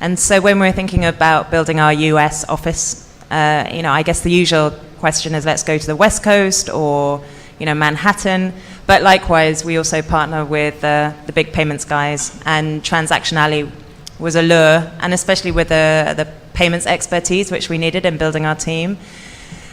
And so when we're thinking about building our US office, I guess the usual question is, let's go to the West Coast or Manhattan. But likewise, we also partner with the big payments guys, and Transaction Alley was a lure, and especially with the payments expertise which we needed in building our team.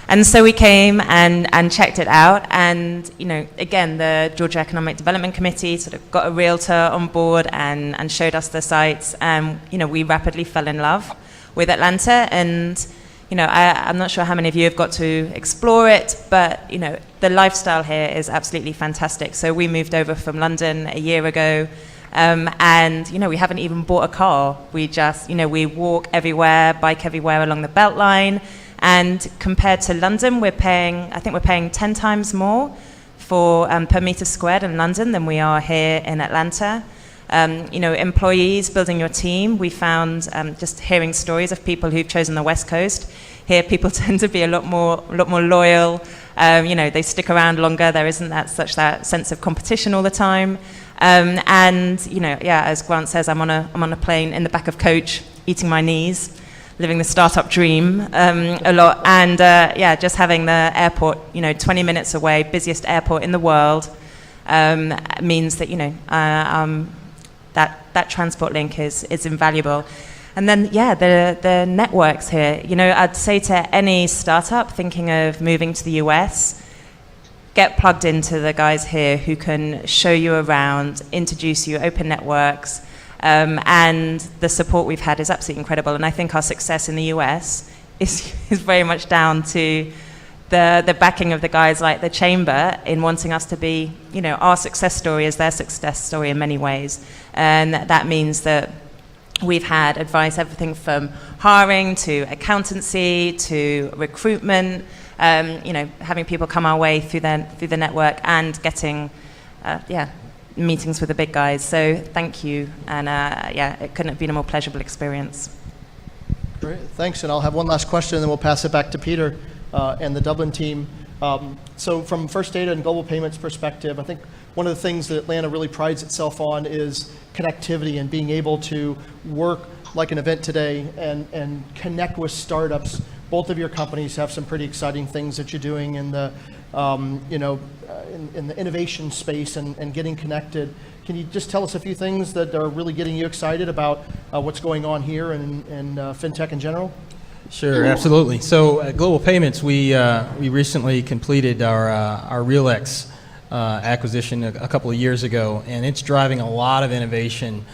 And so we came and checked it out, and again, the Georgia Economic Development Committee sort of got a realtor on board and showed us the sites, and we rapidly fell in love with Atlanta. And I'm not sure how many of you have got to explore it, but the lifestyle here is absolutely fantastic. So we moved over from London a year ago. And we haven't even bought a car. We just we walk everywhere, bike everywhere along the Beltline. And compared to London, I think we're paying 10 times more for per meter squared in London than we are here in Atlanta. Employees, building your team, we found just hearing stories of people who've chosen the West Coast. Here, people tend to be a lot more loyal. They stick around longer. There isn't that sense of competition all the time. As Grant says, I'm on a plane in the back of coach, eating my knees, living the startup dream a lot. And just having the airport, 20 minutes away, busiest airport in the world, means that that transport link is invaluable. And then the networks here. I'd say to any startup thinking of moving to the US, get plugged into the guys here who can show you around, introduce you, open networks, and the support we've had is absolutely incredible. And I think our success in the US is very much down to the backing of the guys like the Chamber in wanting us to be, our success story is their success story in many ways. And that means that we've had advice, everything from hiring to accountancy to recruitment, having people come our way through the network and getting, meetings with the big guys. So thank you, and it couldn't have been a more pleasurable experience. Great, thanks. And I'll have one last question, and then we'll pass it back to Peter and the Dublin team. So from First Data and global payments perspective, I think one of the things that Atlanta really prides itself on is connectivity and being able to work like an event today and connect with startups. Both of your companies have some pretty exciting things that you're doing in the in the innovation space and getting connected. Can you just tell us a few things that are really getting you excited about what's going on here and fintech in general? Sure, absolutely. So at Global Payments, we recently completed our RealX acquisition a couple of years ago, and it's driving a lot of innovation,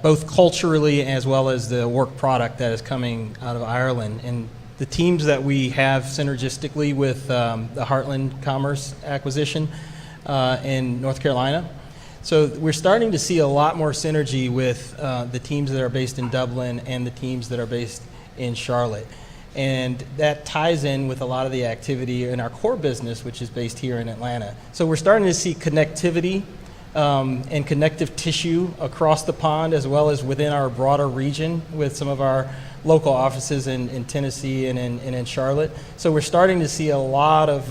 both culturally as well as the work product that is coming out of Ireland. And the teams that we have synergistically with the Heartland Commerce acquisition in North Carolina. So we're starting to see a lot more synergy with the teams that are based in Dublin and the teams that are based in Charlotte. And that ties in with a lot of the activity in our core business, which is based here in Atlanta. So we're starting to see connectivity and connective tissue across the pond, as well as within our broader region with some of our local offices in Tennessee and in Charlotte. So we're starting to see a lot of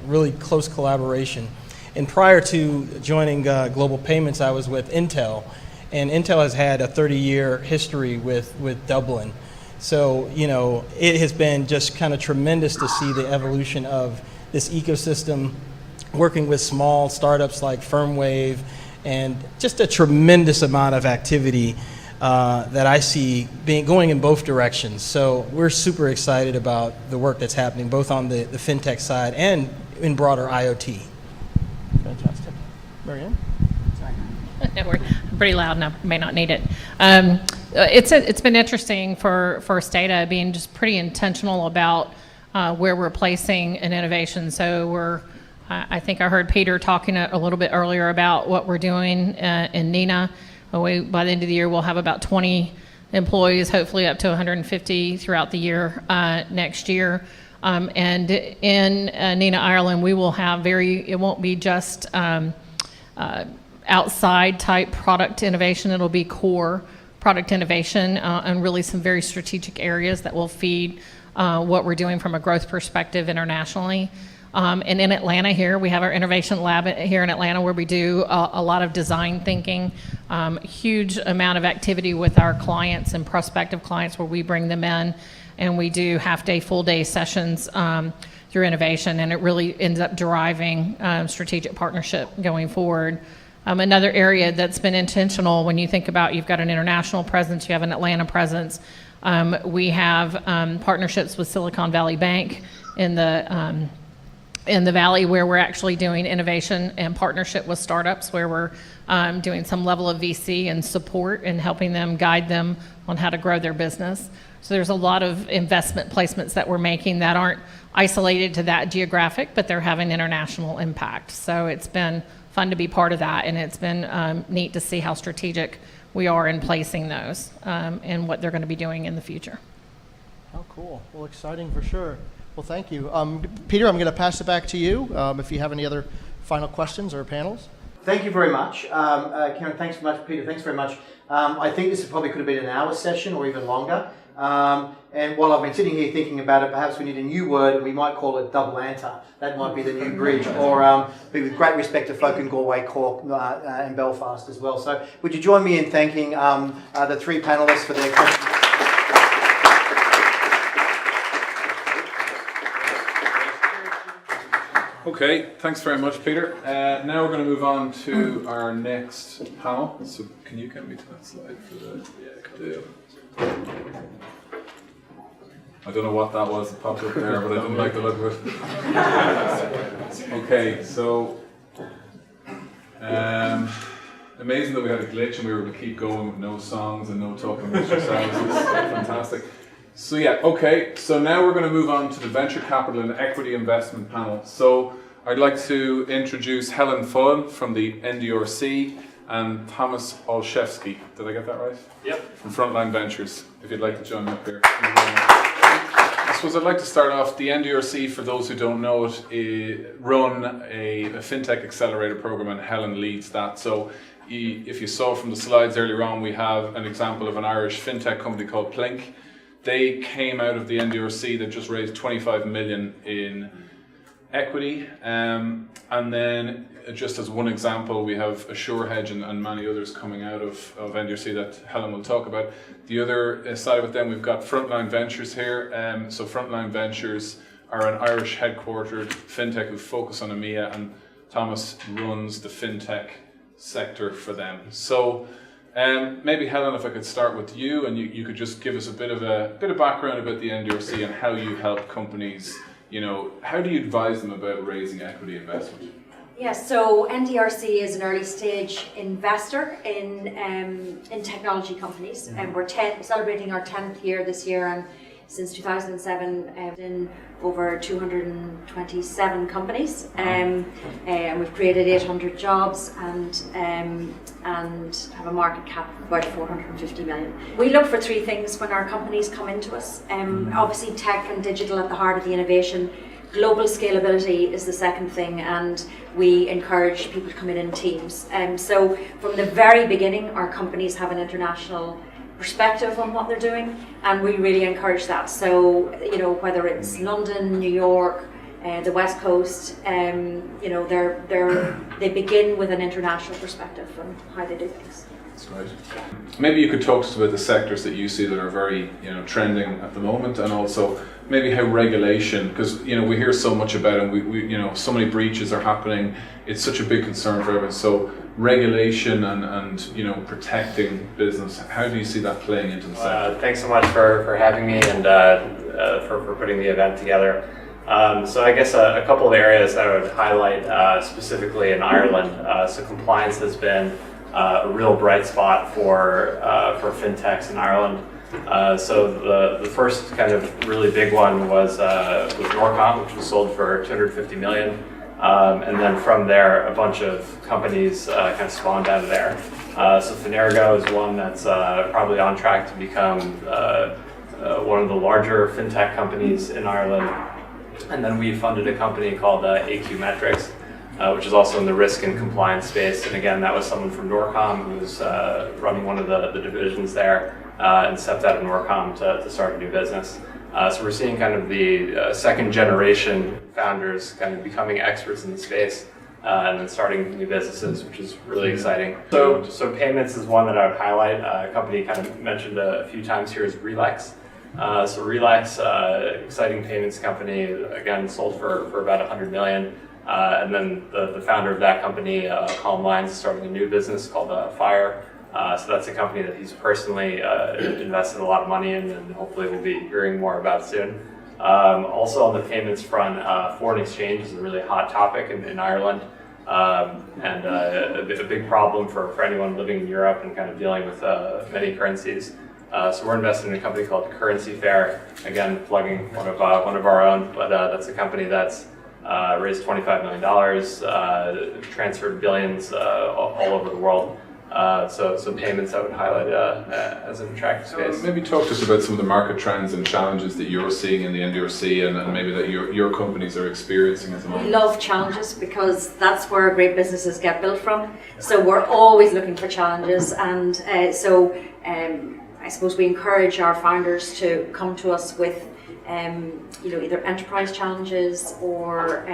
really close collaboration. And prior to joining Global Payments, I was with Intel, and Intel has had a 30-year history with Dublin. So, it has been just kind of tremendous to see the evolution of this ecosystem, working with small startups like FirmWave, and just a tremendous amount of activity that I see going in both directions. So we're super excited about the work that's happening, both on the fintech side and in broader IoT. Fantastic. Marianne? We're pretty loud and I may not need it. It's been interesting for First Data being just pretty intentional about where we're placing an innovation. So I think I heard Peter talking a little bit earlier about what we're doing in NINA. By the end of the year, we'll have about 20 employees, hopefully up to 150 throughout the year next year. And in NINA Ireland, we will have it won't be just outside type product innovation. It'll be core product innovation and really some very strategic areas that will feed what we're doing from a growth perspective internationally. And in Atlanta here, we have our innovation lab here in Atlanta where we do a lot of design thinking, huge amount of activity with our clients and prospective clients where we bring them in and we do half-day, full-day sessions through innovation, and it really ends up driving strategic partnership going forward. Another area that's been intentional when you think about you've got an international presence, you have an Atlanta presence, we have partnerships with Silicon Valley Bank in the Valley where we're actually doing innovation and partnership with startups where we're doing some level of VC and support and helping them, guide them on how to grow their business. So there's a lot of investment placements that we're making that aren't isolated to that geographic, but they're having international impact. So it's been fun to be part of that, and it's been neat to see how strategic we are in placing those and what they're going to be doing in the future. Oh, cool. Well, exciting for sure. Well, thank you. Peter, I'm going to pass it back to you if you have any other final questions or panels. Thank you very much. Karen, thanks very much. Peter, thanks very much. I think this probably could have been an hour session or even longer. And while I've been sitting here thinking about it, perhaps we need a new word, and we might call it Dublanta. That might be the new bridge. Or with great respect to folk in Galway, Cork, and Belfast as well. So would you join me in thanking the three panellists for their questions? Okay, thanks very much, Peter. Now we're going to move on to our next panel. So can you get me to that slide for the I don't know what that was that popped up there, but I didn't like the look of it. Okay, so amazing that we had a glitch and we were able to keep going with no songs and no talking amongst ourselves. It's fantastic. So yeah, okay, so now we're going to move on to the Venture Capital and Equity Investment panel. So I'd like to introduce Helen Fullen from the NDRC and Thomas Olszewski. Did I get that right? Yep. From Frontline Ventures, if you'd like to join me up here. I suppose I'd like to start off, the NDRC, for those who don't know it, run a FinTech Accelerator program, and Helen leads that. So if you saw from the slides earlier on, we have an example of an Irish FinTech company called Plink. They came out of the NDRC, they've just raised 25 million in equity. And then, just as one example, we have AssureHedge and many others coming out of NDRC that Helen will talk about. The other side of it then, we've got Frontline Ventures here. So Frontline Ventures are an Irish headquartered FinTech who focus on EMEA, and Thomas runs the FinTech sector for them. So maybe Helen, if I could start with you, and you could just give us a bit of background about the NDRC and how you help companies. How do you advise them about raising equity investment? Yes, so NDRC is an early stage investor in technology companies, and we're celebrating our 10th year this year, and since 2007 in over 227 companies, and we've created 800 jobs and have a market cap of about 450 million. We look for three things when our companies come into us. Obviously tech and digital at the heart of the innovation. Global scalability is the second thing, and we encourage people to come in teams. So from the very beginning, our companies have an international perspective on what they're doing, and we really encourage that. So, whether it's London, New York, the West Coast, they begin with an international perspective on how they do things. That's great. Maybe you could talk to us about the sectors that you see that are very, trending at the moment, and also maybe how regulation, because we hear so much about it, and we so many breaches are happening. It's such a big concern for everyone. So regulation and protecting business, how do you see that playing into the sector? Thanks so much for having me and for putting the event together. So I guess a couple of areas I would highlight specifically in Ireland. So compliance has been a real bright spot for fintechs in Ireland. So the first kind of really big one was Norcom, which was sold for 250 million. And then from there, a bunch of companies kind of spawned out of there. So Finergo is one that's probably on track to become one of the larger fintech companies in Ireland. And then we funded a company called AQ Metrics, which is also in the risk and compliance space. And again, that was someone from Norcom who was running one of the divisions there and stepped out of Norcom to start a new business. So we're seeing kind of the second generation founders kind of becoming experts in the space and then starting new businesses, which is really exciting. So payments is one that I would highlight. A company kind of mentioned a few times here is Relax. So Relax, exciting payments company, again, sold for about 100 million. And then the founder of that company, Calm Lines, is starting a new business called Fire. So that's a company that he's personally invested a lot of money in, and hopefully we'll be hearing more about soon. Also on the payments front, foreign exchange is a really hot topic in Ireland, and a big problem for anyone living in Europe and kind of dealing with many currencies. So we're invested in a company called Currency Fair, again plugging one of our own, but that's a company that's raised $25 million, transferred billions all over the world. So payments I would highlight as an attractive space. Maybe talk to us about some of the market trends and challenges that you're seeing in the NDRC and maybe that your companies are experiencing at the moment. We love challenges because that's where great businesses get built from. So we're always looking for challenges, and I suppose we encourage our founders to come to us with either enterprise challenges or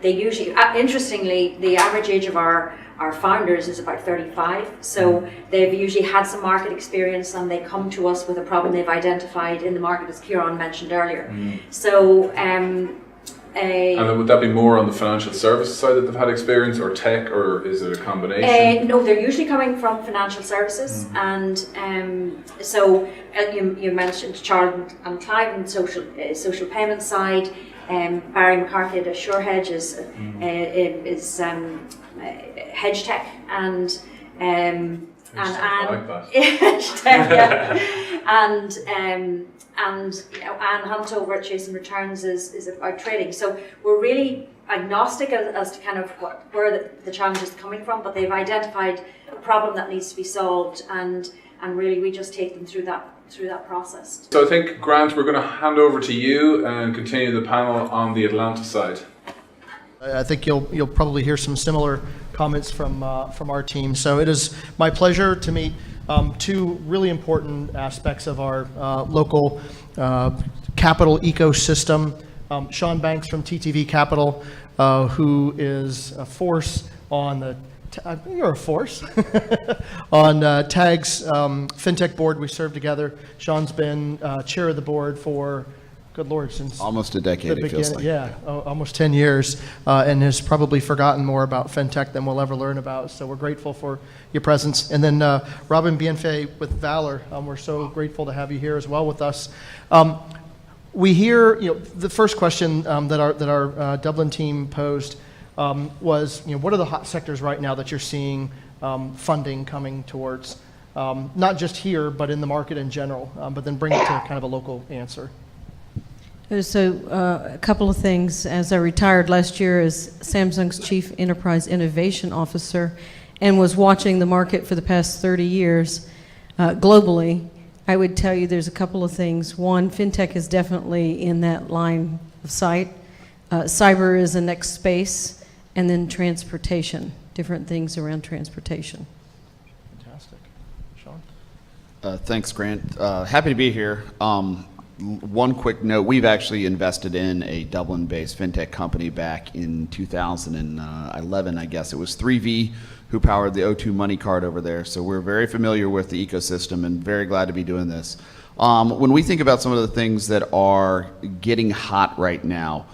they usually, interestingly, the average age of our founders is about 35, so they've usually had some market experience and they come to us with a problem they've identified in the market, as Kieran mentioned earlier. So and would that be more on the financial services side that they've had experience, or tech, or is it a combination? No, they're usually coming from financial services, and so you mentioned Charles and Clive on the social payment side. Barry McCarthy at AssureHedge is hedge tech, and and I Anne, like that. and you know, Anne Hunt over at Chasing Returns is about trading. So we're really agnostic as to kind of where the challenge is coming from, but they've identified a problem that needs to be solved, and really we just take them through that process. So I think, Grant, we're going to hand over to you and continue the panel on the Atlanta side. I think you'll probably hear some similar comments from our team. So it is my pleasure to meet two really important aspects of our local capital ecosystem. Sean Banks from TTV Capital, who is a force on the you're a force on TAG's FinTech board. We serve together. Sean's been chair of the board for, good Lord, since almost a decade, it feels like. Yeah, almost 10 years, and has probably forgotten more about FinTech than we'll ever learn about. So we're grateful for your presence. And then Robin Bienfait with Valor, we're so grateful to have you here as well with us. We hear, the first question that our Dublin team posed was, what are the hot sectors right now that you're seeing funding coming towards, not just here, but in the market in general, but then bring it to kind of a local answer. So a couple of things. As I retired last year as Samsung's Chief Enterprise Innovation Officer and was watching the market for the past 30 years globally, I would tell you there's a couple of things. One, FinTech is definitely in that line of sight. Cyber is the next space, and then transportation, different things around transportation. Fantastic. Sean? Thanks, Grant. Happy to be here. One quick note, we've actually invested in a Dublin-based fintech company back in 2011, I guess. It was 3V who powered the O2 money card over there. So we're very familiar with the ecosystem and very glad to be doing this. When we think about some of the things that are getting hot right now,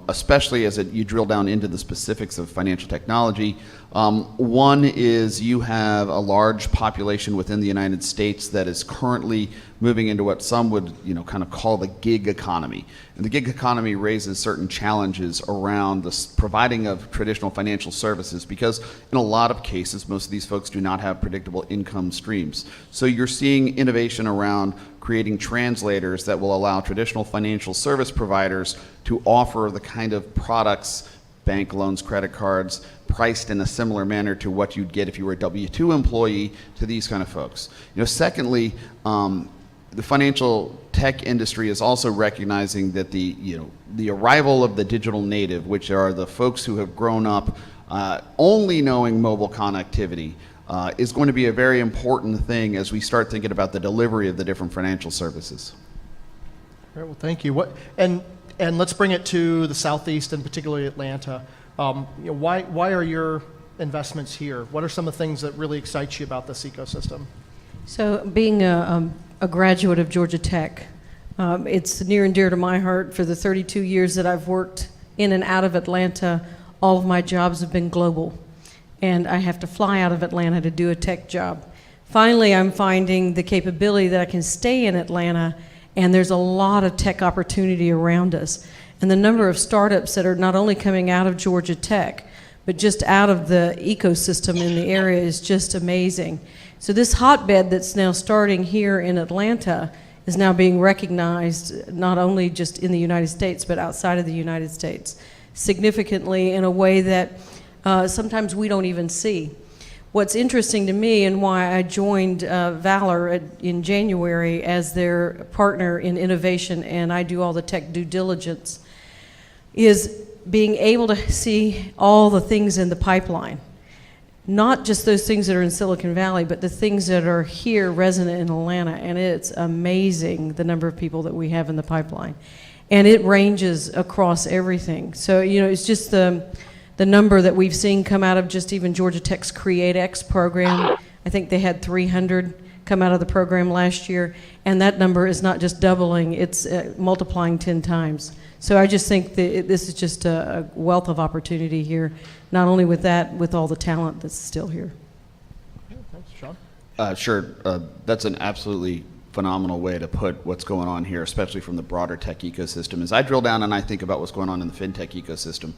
especially as you drill down into the specifics of financial technology. One is you have a large population within the United States that is currently moving into what some would kind of call the gig economy. And the gig economy raises certain challenges around the providing of traditional financial services because in a lot of cases, most of these folks do not have predictable income streams. So you're seeing innovation around creating translators that will allow traditional financial service providers to offer the kind of products, bank loans, credit cards, priced in a similar manner to what you'd get if you were a W-2 employee to these kind of folks. Secondly, the financial tech industry is also recognizing that the arrival of the digital native, which are the folks who have grown up only knowing mobile connectivity, is going to be a very important thing as we start thinking about the delivery of the different financial services. All right, well, thank you. And let's bring it to the Southeast and particularly Atlanta. Why are your investments here? What are some of the things that really excite you about this ecosystem? So being a graduate of Georgia Tech, it's near and dear to my heart. For the 32 years that I've worked in and out of Atlanta, all of my jobs have been global. And I have to fly out of Atlanta to do a tech job. Finally, I'm finding the capability that I can stay in Atlanta, and there's a lot of tech opportunity around us. And the number of startups that are not only coming out of Georgia Tech, but just out of the ecosystem in the area is just amazing. So this hotbed that's now starting here in Atlanta is now being recognized not only just in the United States, but outside of the United States, significantly in a way that sometimes we don't even see. What's interesting to me and why I joined Valor in January as their partner in innovation, and I do all the tech due diligence, is being able to see all the things in the pipeline. Not just those things that are in Silicon Valley, but the things that are here resonant in Atlanta, and it's amazing the number of people that we have in the pipeline. And it ranges across everything. So, it's just the number that we've seen come out of just even Georgia Tech's CreateX program. I think they had 300 come out of the program last year, and that number is not just doubling, it's multiplying 10 times. So I just think that this is just a wealth of opportunity here, not only with that, with all the talent that's still here. Thanks, Sean. Sure, that's an absolutely phenomenal way to put what's going on here, especially from the broader tech ecosystem. As I drill down and I think about what's going on in the fintech ecosystem,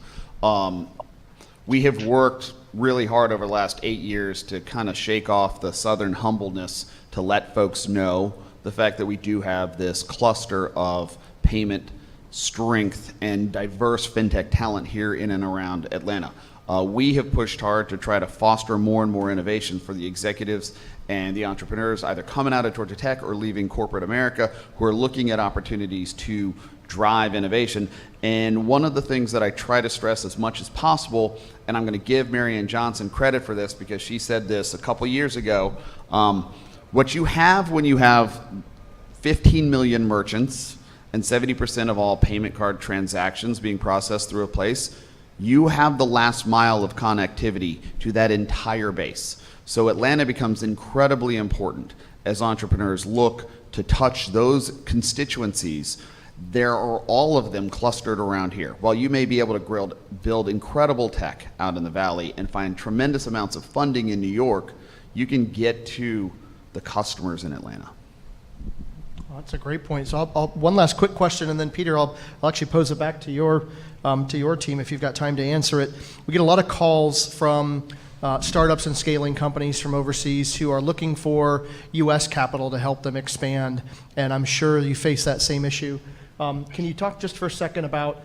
We have worked really hard over the last 8 years to kind of shake off the Southern humbleness to let folks know the fact that we do have this cluster of payment strength and diverse fintech talent here in and around Atlanta. We have pushed hard to try to foster more and more innovation for the executives and the entrepreneurs either coming out of Georgia Tech or leaving corporate America who are looking at opportunities to drive innovation. And one of the things that I try to stress as much as possible, and I'm going to give Marianne Johnson credit for this because she said this a couple years ago, what you have when you have 15 million merchants and 70% of all payment card transactions being processed through a place, you have the last mile of connectivity to that entire base. So Atlanta becomes incredibly important as entrepreneurs look to touch those constituencies. There are all of them clustered around here. While you may be able to build incredible tech out in the Valley and find tremendous amounts of funding in New York, you can get to the customers in Atlanta. Well, that's a great point. So one last quick question, and then Peter, I'll actually pose it back to your team if you've got time to answer it. We get a lot of calls from startups and scaling companies from overseas who are looking for U.S. capital to help them expand, and I'm sure you face that same issue. Can you talk just for a second about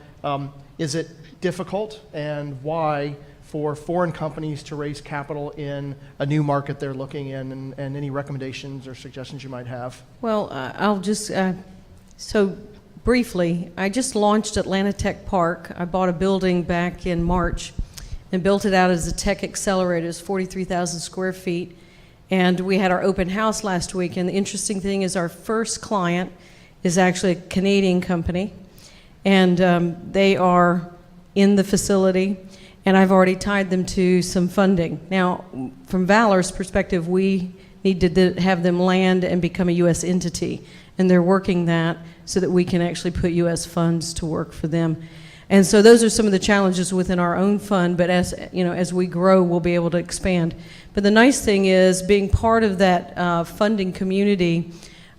is it difficult and why for foreign companies to raise capital in a new market they're looking in, and any recommendations or suggestions you might have? Well, I'll just, so briefly, I just launched Atlanta Tech Park. I bought a building back in March and built it out as a tech accelerator. It's 43,000 square feet. And we had our open house last week. And the interesting thing is our first client is actually a Canadian company. And they are in the facility. And I've already tied them to some funding. Now, from Valor's perspective, we need to have them land and become a U.S. entity. And they're working that so that we can actually put U.S. funds to work for them. And so those are some of the challenges within our own fund, but as you know, as we grow, we'll be able to expand. But the nice thing is, being part of that funding community,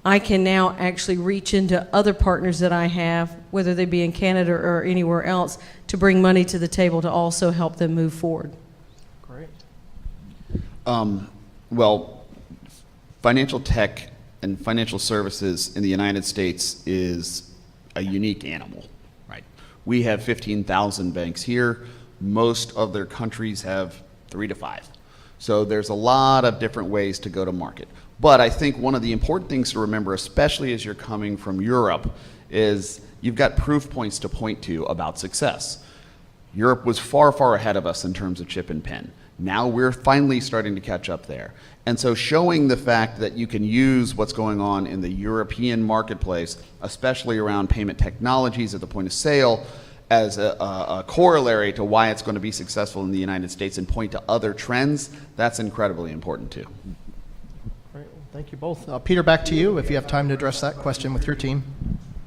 I can now actually reach into other partners that I have, whether they be in Canada or anywhere else, to bring money to the table to also help them move forward. Great. Well, financial tech and financial services in the United States is a unique animal. We have 15,000 banks here. Most of their countries have 3 to 5. So there's a lot of different ways to go to market. But I think one of the important things to remember, especially as you're coming from Europe, is you've got proof points to point to about success. Europe was far, far ahead of us in terms of chip and PIN. Now we're finally starting to catch up there. And so showing the fact that you can use what's going on in the European marketplace, especially around payment technologies at the point of sale, as a corollary to why it's going to be successful in the United States and point to other trends, that's incredibly important too. Great. Well, thank you both. Peter, back to you if you have time to address that question with your team.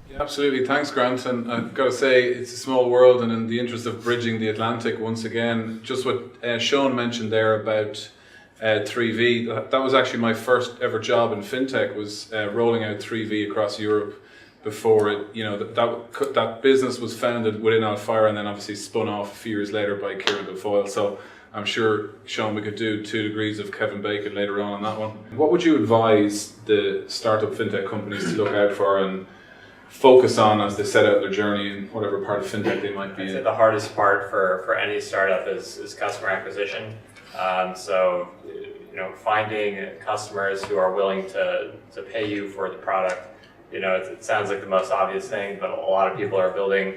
Yeah, absolutely. Thanks, Grant. And I've got to say, it's a small world, and in the interest of bridging the Atlantic, once again, just what Sean mentioned there about 3V, that was actually my first ever job in fintech, was rolling out 3V across Europe before it, that business was founded within Alfire and then obviously spun off a few years later by Kieran Guilfoyle. So I'm sure, Sean, we could do 2 degrees of Kevin Bacon later on that one. What would you advise the startup fintech companies to look out for and focus on as they set out their journey in whatever part of fintech they might be in? I'd say the hardest part for any startup is customer acquisition. So, finding customers who are willing to pay you for the product. It sounds like the most obvious thing, but a lot of people are building,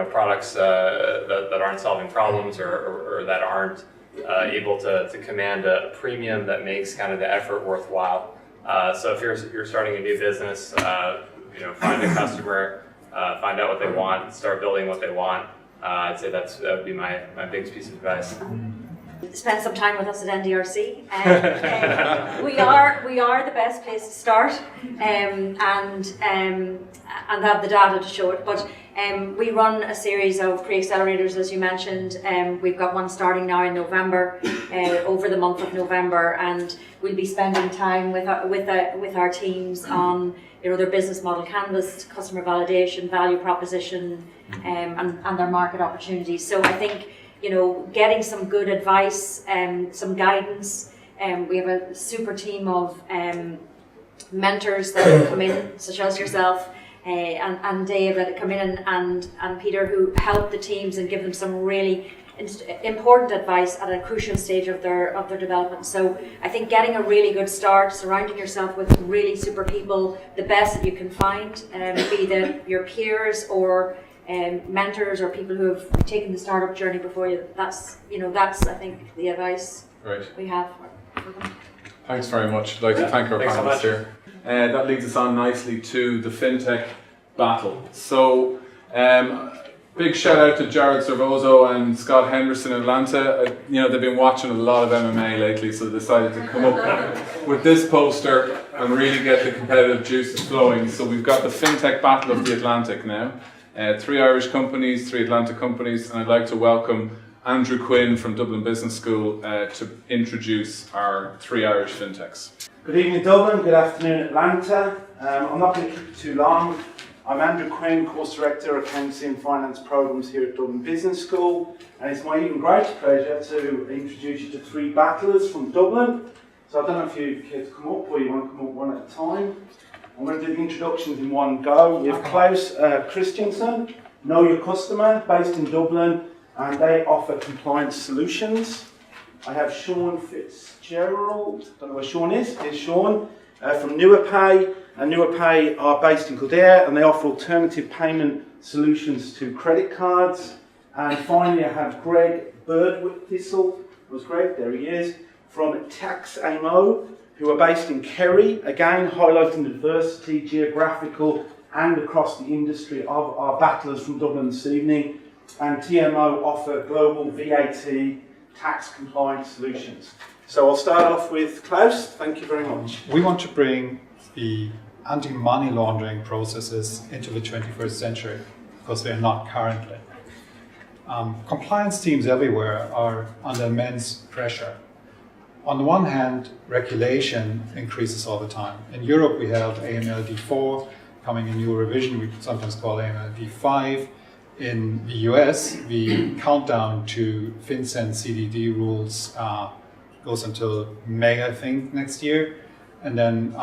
products that aren't solving problems or that aren't able to command a premium that makes kind of the effort worthwhile. So if you're starting a new business, find a customer, find out what they want, start building what they want. I'd say that would be my biggest piece of advice. Spend some time with us at NDRC. We are the best place to start, and have the data to show it. But we run a series of pre-accelerators, as you mentioned. We've got one starting now in November, over the month of November, and we'll be spending time with our teams on their business model canvas, customer validation, value proposition, and their market opportunities. So I think getting some good advice, some guidance. We have a super team of mentors that have come in, such as yourself and Dave, that come in, and Peter, who help the teams and give them some really important advice at a crucial stage of their development. So I think getting a really good start, surrounding yourself with really super people, the best that you can find, be that your peers or mentors or people who have taken the startup journey before you. That's I think the advice we have for them. Thanks very much. I'd like to thank our panelists here. That leads us on nicely to the Fintech Battle. So, big shout out to Jared Servoso and Scott Henderson in Atlanta. They've been watching a lot of MMA lately, so they decided to come up with this poster and really get the competitive juices flowing. So we've got the Fintech Battle of the Atlantic now. 3 Irish companies, 3 Atlantic companies, and I'd like to welcome Andrew Quinn from Dublin Business School to introduce our 3 Irish fintechs. Good evening Dublin, good afternoon Atlanta. I'm not going to keep it too long. I'm Andrew Quinn, Course Director, Accountancy and Finance Programs here at Dublin Business School, and it's my even greater pleasure to introduce you to 3 battlers from Dublin. So I don't know if you care to come up or you want to come up one at a time. I'm going to do the introductions in one go. We have Klaus Christiansen, Know Your Customer, based in Dublin, and they offer compliance solutions. I have Sean Fitzgerald, don't know where Sean is. Here's Sean from NewerPay, and NewerPay are based in Kildare, and they offer alternative payment solutions to credit cards. And finally, I have Greg Birdwhittle. Where's Greg? There he is. From TaxAmo, who are based in Kerry, again highlighting the diversity, geographical and across the industry of our battlers from Dublin this evening. And TMO offer global VAT tax compliance solutions. So I'll start off with Klaus. Thank you very much. We want to bring the anti-money laundering processes into the 21st century because they're not currently. Compliance teams everywhere are under immense pressure. On the one hand, regulation increases all the time. In Europe, we have AMLD4 coming in new revision, we sometimes call AMLD5. In the US, the countdown to FinCEN CDD rules goes until May, I think, next year, and then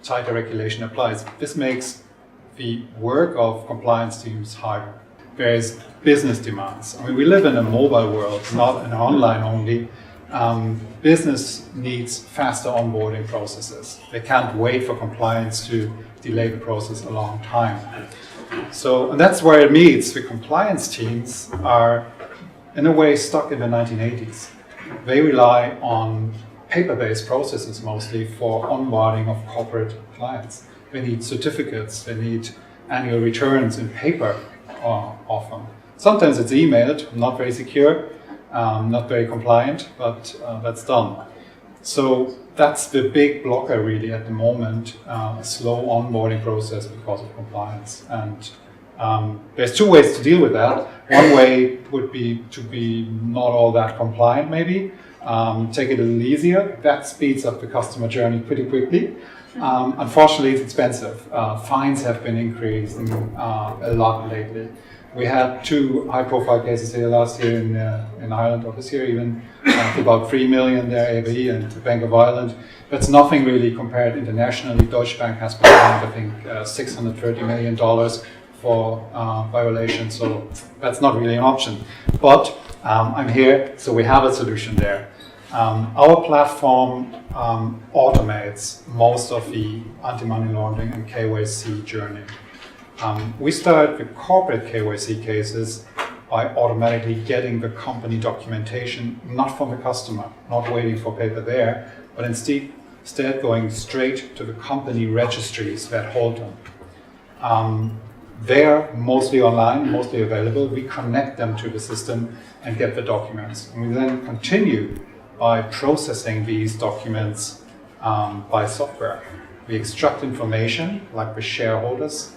tighter regulation applies. This makes the work of compliance teams harder. There's business demands. I mean, we live in a mobile world, not an online only. Business needs faster onboarding processes. They can't wait for compliance to delay the process a long time. So, and that's where it meets. The compliance teams are, in a way, stuck in the 1980s. They rely on paper-based processes mostly for onboarding of corporate clients. They need certificates, they need annual returns in paper often. Sometimes it's emailed, not very secure, not very compliant, but that's done. So that's the big blocker really at the moment, a slow onboarding process because of compliance. And there's 2 ways to deal with that. One way would be to be not all that compliant maybe, take it a little easier. That speeds up the customer journey pretty quickly. Unfortunately, it's expensive. Fines have been increasing a lot lately. We had 2 high-profile cases here last year in Ireland, or this year even, about 3 million there, ABE and the Bank of Ireland. That's nothing really compared internationally. Deutsche Bank has been fined, I think, $630 million for violation, so that's not really an option. But I'm here, so we have a solution there. Our platform automates most of the anti-money laundering and KYC journey. We start the corporate KYC cases by automatically getting the company documentation, not from the customer, not waiting for paper there, but instead going straight to the company registries that hold them. They're mostly online, mostly available. We connect them to the system and get the documents. And we then continue by processing these documents by software. We extract information, like the shareholders,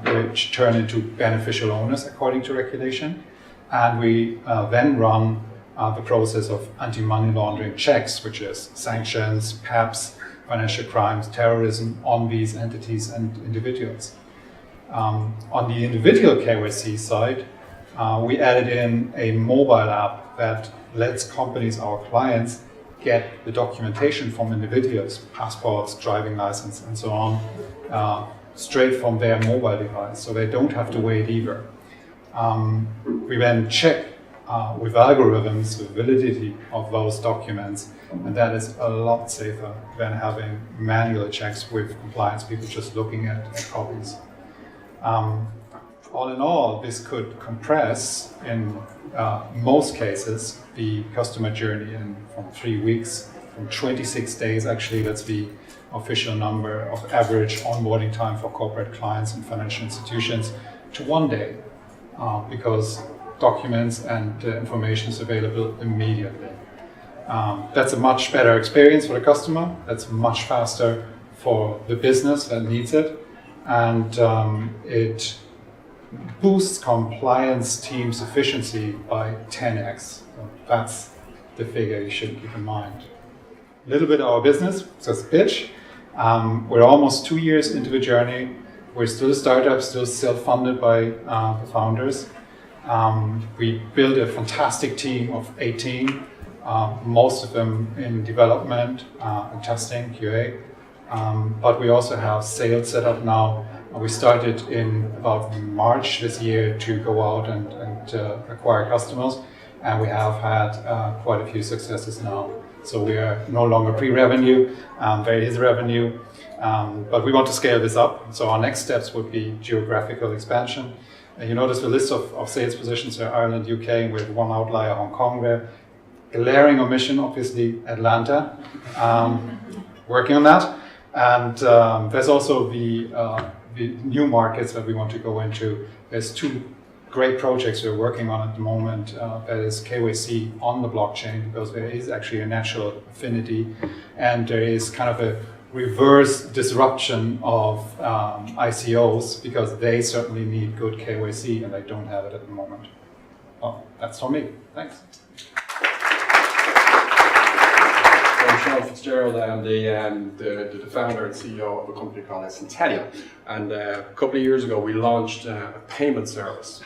which turn into beneficial owners according to regulation. And we then run the process of anti-money laundering checks, which is sanctions, PAPs, financial crimes, terrorism on these entities and individuals. On the individual KYC side, we added in a mobile app that lets companies, our clients, get the documentation from individuals, passports, driving license, and so on, straight from their mobile device, so they don't have to wait either. We then check with algorithms the validity of those documents, and that is a lot safer than having manual checks with compliance people just looking at copies. All in all, this could compress, in most cases, the customer journey from 3 weeks, from 26 days, actually, that's the official number of average onboarding time for corporate clients and financial institutions, to 1 day, because documents and information is available immediately. That's a much better experience for the customer, that's much faster for the business that needs it, and it boosts compliance teams' efficiency by 10x. So that's the figure you should keep in mind. A little bit of our business, so it's a pitch. We're almost 2 years into the journey. We're still a startup, still self-funded by the founders. We built a fantastic team of 18, most of them in development and testing, QA. But we also have sales set up now. We started in about March this year to go out and acquire customers, and we have had quite a few successes now. So we are no longer pre-revenue, there is revenue, but we want to scale this up. So our next steps would be geographical expansion. And you notice the list of sales positions are Ireland, UK, with one outlier, Hong Kong there. Glaring omission, obviously, Atlanta. Working on that. And there's also the new markets that we want to go into. There's 2 great projects we're working on at the moment. That is KYC on the blockchain, because there is actually a natural affinity, and there is kind of a reverse disruption of ICOs, because they certainly need good KYC and they don't have it at the moment. Oh, that's for me. Thanks. I'm Sean Fitzgerald. I'm the founder and CEO of a company called Centennial. And a couple of years ago, we launched a payment service.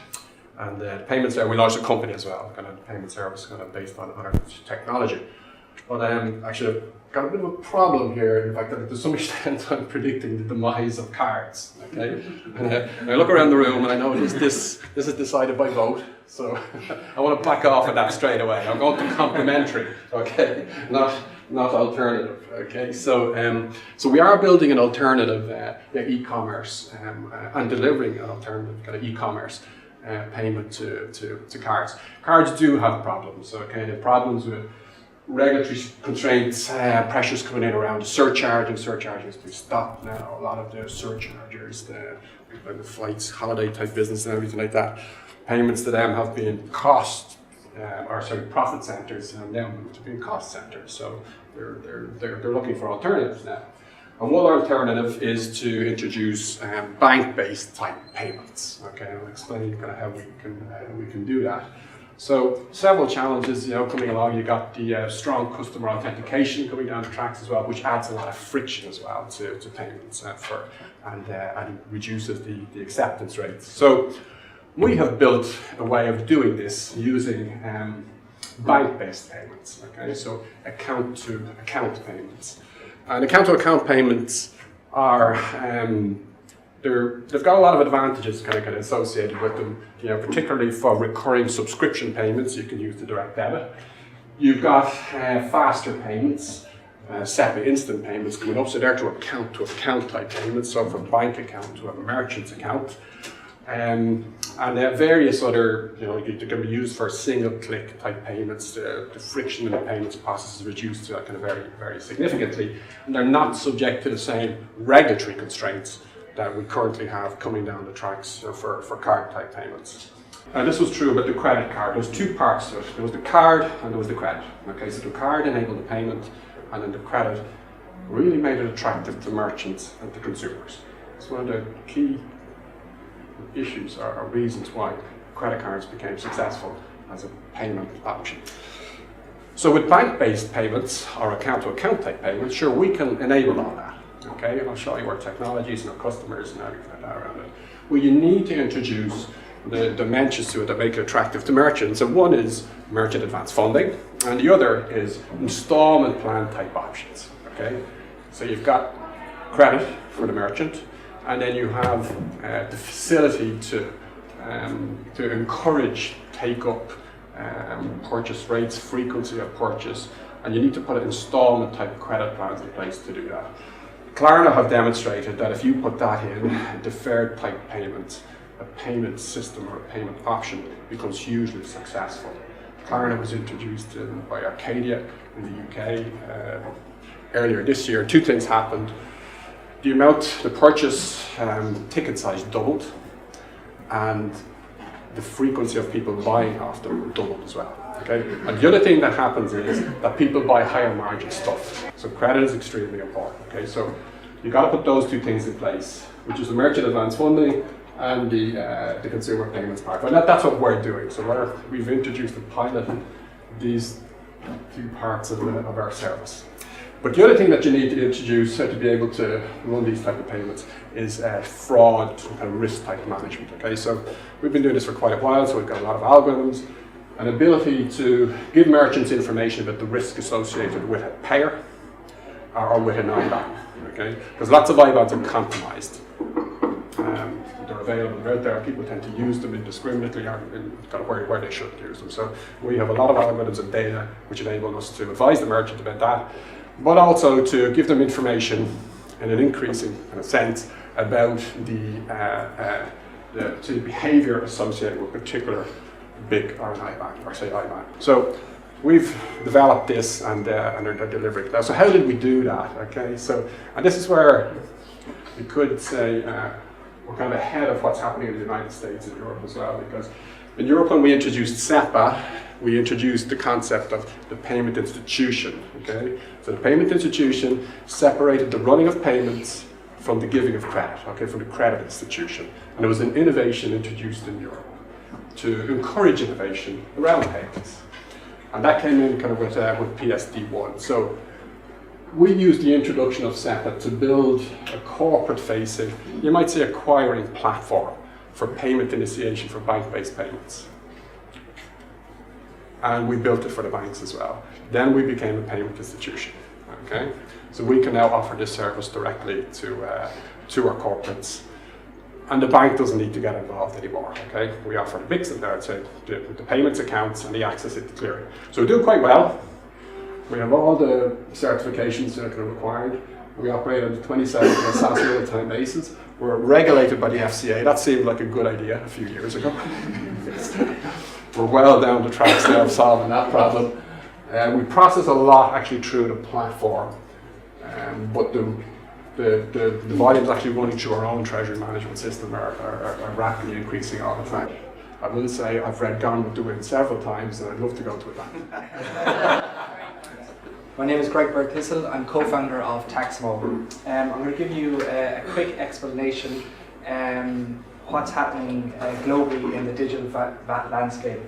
And the payment service, we launched a company as well, kind of payment service kind of based on our technology. But actually, I've got a bit of a problem here. In fact, to some extent, I'm predicting the demise of cards. Okay, and I look around the room and I know this is decided by vote. So I want to back off of that straight away. I'm going to complementary. Okay, not alternative. Okay, so we are building an alternative e-commerce and delivering an alternative kind of e-commerce payment to cards. Cards do have problems. Okay, the problems with regulatory constraints, pressures coming in around surcharging. Surcharging has been stopped now. A lot of the surchargers, the flights, holiday type business and everything like that, payments to them have been profit centers, and now moved to being cost centers. So they're looking for alternatives now. And one alternative is to introduce bank-based type payments. Okay, I'll explain kind of how we can do that. So several challenges, coming along. You got the strong customer authentication coming down the tracks as well, which adds a lot of friction as well to payments and reduces the acceptance rates. So we have built a way of doing this using bank-based payments. Okay, so account-to-account payments, and account-to-account payments are they've got a lot of advantages kind of associated with them, particularly for recurring subscription payments. You can use the direct debit. You've got faster payments, separate instant payments coming up, so they're to account type payments, so from bank account to a merchant's account. And various other, they can be used for single click type payments. The friction in the payments process is reduced to kind of very, very significantly, and they're not subject to the same regulatory constraints that we currently have coming down the tracks for card type payments. And this was true about the credit card. There was 2 parts to it. There was the card and there was the credit. Okay, so the card enabled the payment, and then the credit really made it attractive to merchants and to consumers. It's one of the key issues or reasons why credit cards became successful as a payment option. So with bank-based payments or account-to-account type payments, sure, we can enable all that. Okay, I'll show you our technologies and our customers and everything like that around it. Well, you need to introduce the dimensions to it that make it attractive to merchants. And one is merchant advance funding, and the other is installment plan type options. Okay, so you've got credit for the merchant, and then you have the facility to encourage take up, purchase rates, frequency of purchase, and you need to put installment type credit plans in place to do that. Klarna have demonstrated that if you put that in, deferred type payments, a payment system or a payment option becomes hugely successful. Klarna was introduced by Arcadia in the UK earlier this year. Two things happened. The purchase ticket size doubled, and the frequency of people buying off them doubled as well. Okay? And the other thing that happens is that people buy higher margin stuff. So credit is extremely important. Okay? So you've got to put those two things in place, which is the merchant advance funding and the consumer payments part. And that's what we're doing. So we've introduced a pilot these two parts of our service. But the other thing that you need to introduce to be able to run these type of payments is fraud and risk type management. Okay, so we've been doing this for quite a while, so we've got a lot of algorithms, an ability to give merchants information about the risk associated with a payer or with an IBAN. Okay, because lots of IBANs are compromised. They're available, they're out there. People tend to use them indiscriminately or where they shouldn't use them. So we have a lot of algorithms and data which enable us to advise the merchant about that, but also to give them information in an increasing sense about the behaviour associated with particular BIC or an IBAN, or say IBAN. So we've developed this and are delivering it now. So how did we do that? Okay, so and this is where we could say we're kind of ahead of what's happening in the United States and Europe as well, because in Europe when we introduced SEPA, we introduced the concept of the payment institution. Okay, so the payment institution separated the running of payments from the giving of credit. Okay, from the credit institution, and there was an innovation introduced in Europe to encourage innovation around payments, and that came in kind of with PSD1. So we used the introduction of SEPA to build a corporate-facing, you might say, acquiring platform for payment initiation for bank-based payments. And we built it for the banks as well. Then we became a payment institution. Okay, so we can now offer this service directly to our corporates, and the bank doesn't need to get involved anymore. Okay, we offer the BICs and the payments accounts and the access to clearing. So we do quite well. We have all the certifications that are required. We operate on the 27 on a SaaS real-time basis. We're regulated by the FCA. That seemed like a good idea a few years ago. We're well down the tracks now of solving that problem. We process a lot actually through the platform, but the volumes actually running through our own treasury management system are rapidly increasing all the time. I will say I've read Gone with the Wind several times, and I'd love to go to it. My name is Greg Bird-Thistle. I'm co-founder of Taxmo. I'm going to give you a quick explanation what's happening globally in the digital VAT landscape.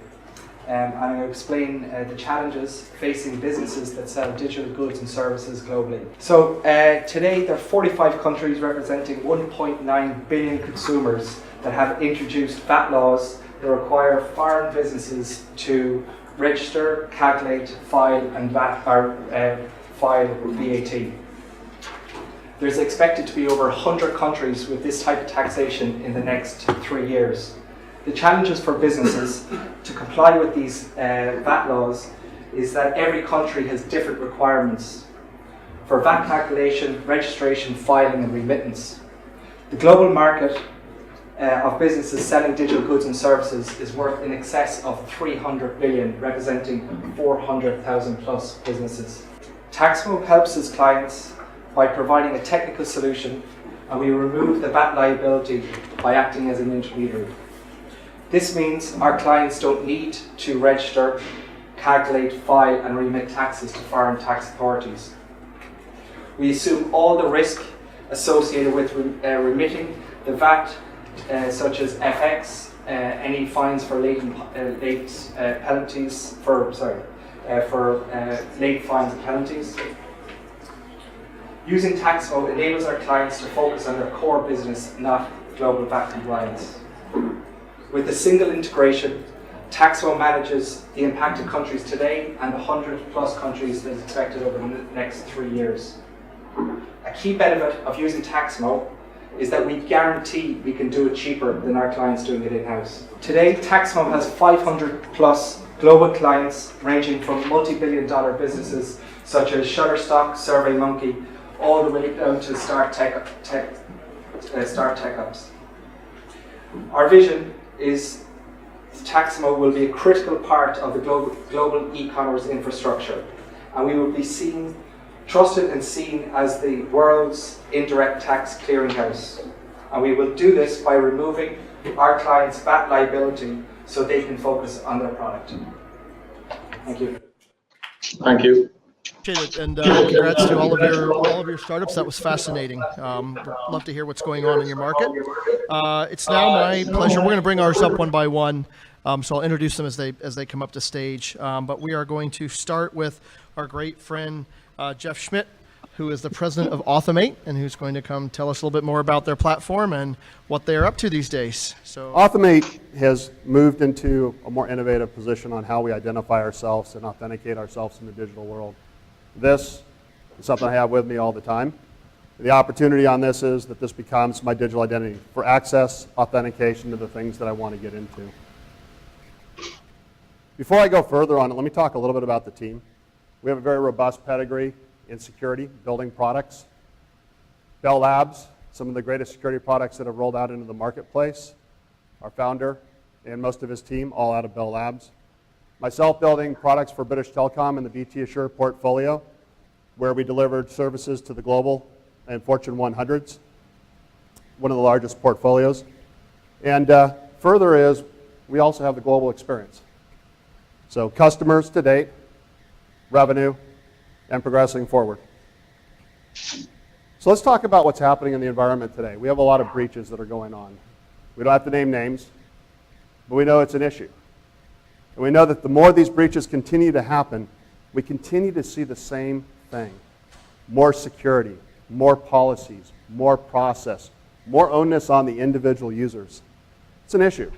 I'm going to explain the challenges facing businesses that sell digital goods and services globally. So today there are 45 countries representing 1.9 billion consumers that have introduced VAT laws that require foreign businesses to register, calculate, file VAT. There's expected to be over 100 countries with this type of taxation in the next 3 years. The challenges for businesses to comply with these VAT laws is that every country has different requirements for VAT calculation, registration, filing and remittance. The global market of businesses selling digital goods and services is worth in excess of 300 billion, representing 400,000 plus businesses. Taxmo helps its clients by providing a technical solution, and we remove the VAT liability by acting as an intermediary. This means our clients don't need to register, calculate, file and remit taxes to foreign tax authorities. We assume all the risk associated with remitting the VAT, such as FX, any fines for late penalties, for late fines and penalties. Using Taxmo enables our clients to focus on their core business, not global VAT compliance. With a single integration, Taxmo manages the impacted countries today and the 100+ countries that is expected over the next 3 years. A key benefit of using Taxmo is that we guarantee we can do it cheaper than our clients doing it in-house. Today, Taxmo has 500+ global clients ranging from multi-billion-dollar businesses such as Shutterstock, SurveyMonkey, all the way down to start tech ups. Our vision is Taxmo will be a critical part of the global e-commerce infrastructure, and we will be trusted and seen as the world's indirect tax clearinghouse. And we will do this by removing our clients' VAT liability so they can focus on their product. Thank you. Thank you. Appreciate it, and congrats to all of your startups. That was fascinating. Love to hear what's going on in your market. It's now my pleasure. We're going to bring ours up one by one, so I'll introduce them as they come up to stage. But we are going to start with our great friend Jeff Schmidt, who is the president of Automate, and who's going to come tell us a little bit more about their platform and what they are up to these days. So, Automate has moved into a more innovative position on how we identify ourselves and authenticate ourselves in the digital world. This is something I have with me all the time. The opportunity on this is that this becomes my digital identity for access, authentication to the things that I want to get into. Before I go further on it, let me talk a little bit about the team. We have a very robust pedigree in security, building products. Bell Labs, some of the greatest security products that have rolled out into the marketplace. Our founder and most of his team, all out of Bell Labs. Myself building products for British Telecom in the BT Assure portfolio, where we delivered services to the global and Fortune 100s, one of the largest portfolios. And further is, we also have the global experience. So customers to date, revenue, and progressing forward. So let's talk about what's happening in the environment today. We have a lot of breaches that are going on. We don't have to name names, but we know it's an issue. And we know that the more these breaches continue to happen, we continue to see the same thing. More security, more policies, more process, more onus on the individual users. It's an issue.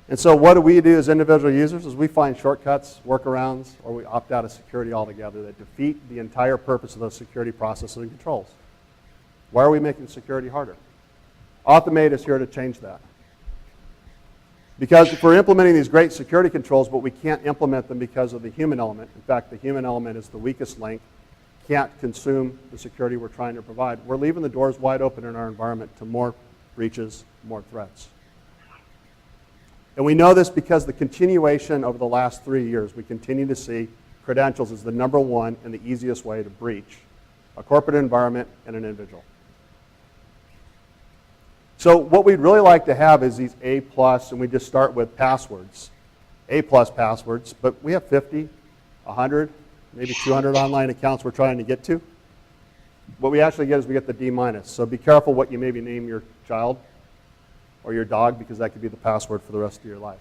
And so what do we do as individual users is we find shortcuts, workarounds, or we opt out of security altogether that defeat the entire purpose of those security processes and controls. Why are we making security harder? Automate is here to change that. Because if we're implementing these great security controls, but we can't implement them because of the human element, in fact, the human element is the weakest link, can't consume the security we're trying to provide, we're leaving the doors wide open in our environment to more breaches, more threats. And we know this because the continuation over the last 3 years, we continue to see credentials as the number one and the easiest way to breach a corporate environment and an individual. So what we'd really like to have is these A+, and we just start with passwords, A+ passwords, but we have 50, 100, maybe 200 online accounts we're trying to get to. What we actually get is we get the D-. So be careful what you maybe name your child or your dog, because that could be the password for the rest of your life.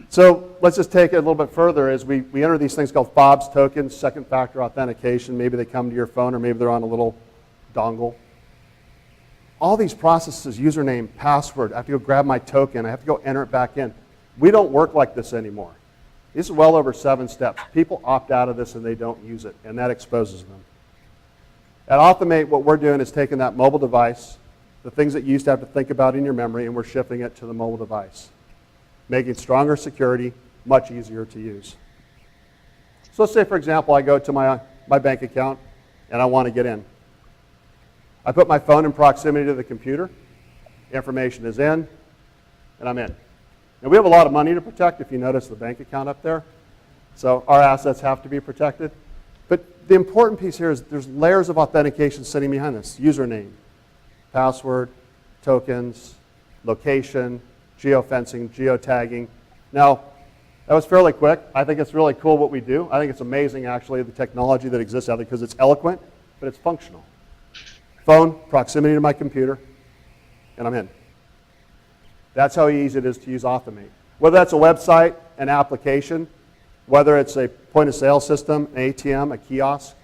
So let's just take it a little bit further as we enter these things called FOBs, tokens, second factor authentication. Maybe they come to your phone, or maybe they're on a little dongle. All these processes, username, password, I have to go grab my token, I have to go enter it back in. We don't work like this anymore. This is well over 7 steps. People opt out of this and they don't use it, and that exposes them. At Automate, what we're doing is taking that mobile device, the things that you used to have to think about in your memory, and we're shifting it to the mobile device, making stronger security much easier to use. So let's say, for example, I go to my bank account and I want to get in. I put my phone in proximity to the computer, information is in, and I'm in. Now we have a lot of money to protect, if you notice the bank account up there. So our assets have to be protected. But the important piece here is there's layers of authentication sitting behind this. Username, password, tokens, location, geofencing, geotagging. Now, that was fairly quick. I think it's really cool what we do. I think it's amazing, actually, the technology that exists out there, because it's eloquent, but it's functional. Phone, proximity to my computer, and I'm in. That's how easy it is to use Automate. Whether that's a website, an application, whether it's a point-of-sale system, an ATM, a kiosk,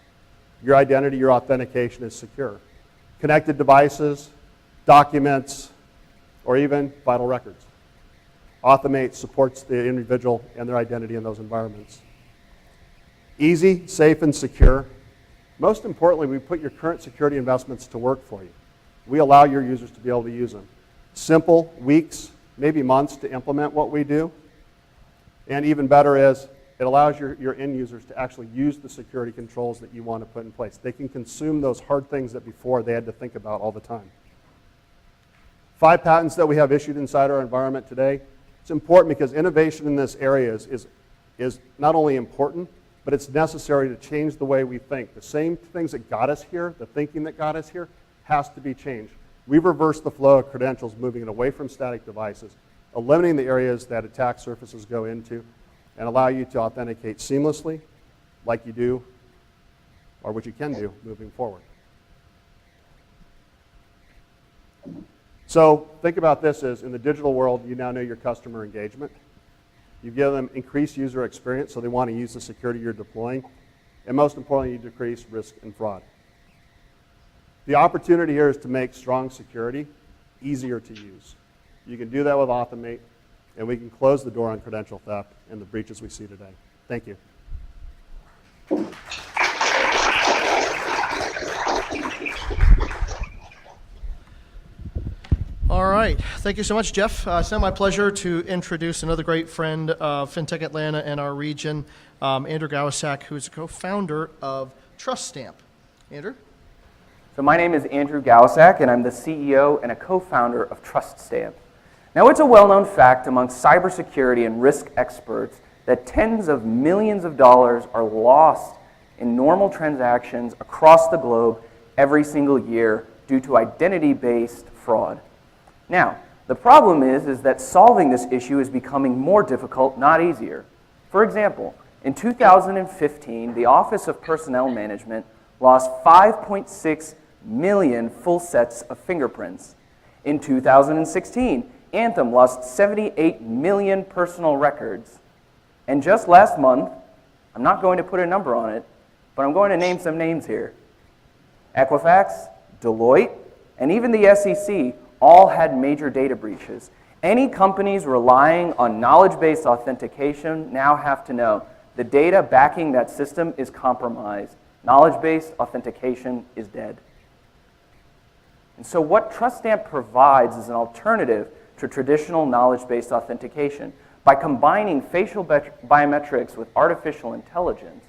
your identity, your authentication is secure. Connected devices, documents, or even vital records. Automate supports the individual and their identity in those environments. Easy, safe, and secure. Most importantly, we put your current security investments to work for you. We allow your users to be able to use them. Simple, weeks, maybe months to implement what we do. And even better is, it allows your end users to actually use the security controls that you want to put in place. They can consume those hard things that before they had to think about all the time. 5 patents that we have issued inside our environment today. It's important because innovation in this area is not only important, but it's necessary to change the way we think. The same things that got us here, the thinking that got us here, has to be changed. We've reversed the flow of credentials, moving it away from static devices, eliminating the areas that attack surfaces go into, and allow you to authenticate seamlessly, like you do, or what you can do moving forward. So think about this as, in the digital world, you now know your customer engagement. You give them increased user experience, so they want to use the security you're deploying. And most importantly, you decrease risk and fraud. The opportunity here is to make strong security easier to use. You can do that with Automate, and we can close the door on credential theft and the breaches we see today. Thank you. All right. Thank you so much, Jeff. It's now my pleasure to introduce another great friend of Fintech Atlanta and our region, Andrew Gawasak, who's a co-founder of TrustStamp. Andrew? So my name is Andrew Gawasak, and I'm the CEO and a co-founder of TrustStamp. Now, it's a well-known fact among cybersecurity and risk experts that tens of millions of dollars are lost in normal transactions across the globe every single year due to identity-based fraud. Now, the problem is that solving this issue is becoming more difficult, not easier. For example, in 2015, the Office of Personnel Management lost 5.6 million full sets of fingerprints. In 2016, Anthem lost 78 million personal records. And just last month, I'm not going to put a number on it, but I'm going to name some names here. Equifax, Deloitte, and even the SEC all had major data breaches. Any companies relying on knowledge-based authentication now have to know the data backing that system is compromised. Knowledge-based authentication is dead. And so what TrustStamp provides is an alternative to traditional knowledge-based authentication by combining facial biometrics with artificial intelligence.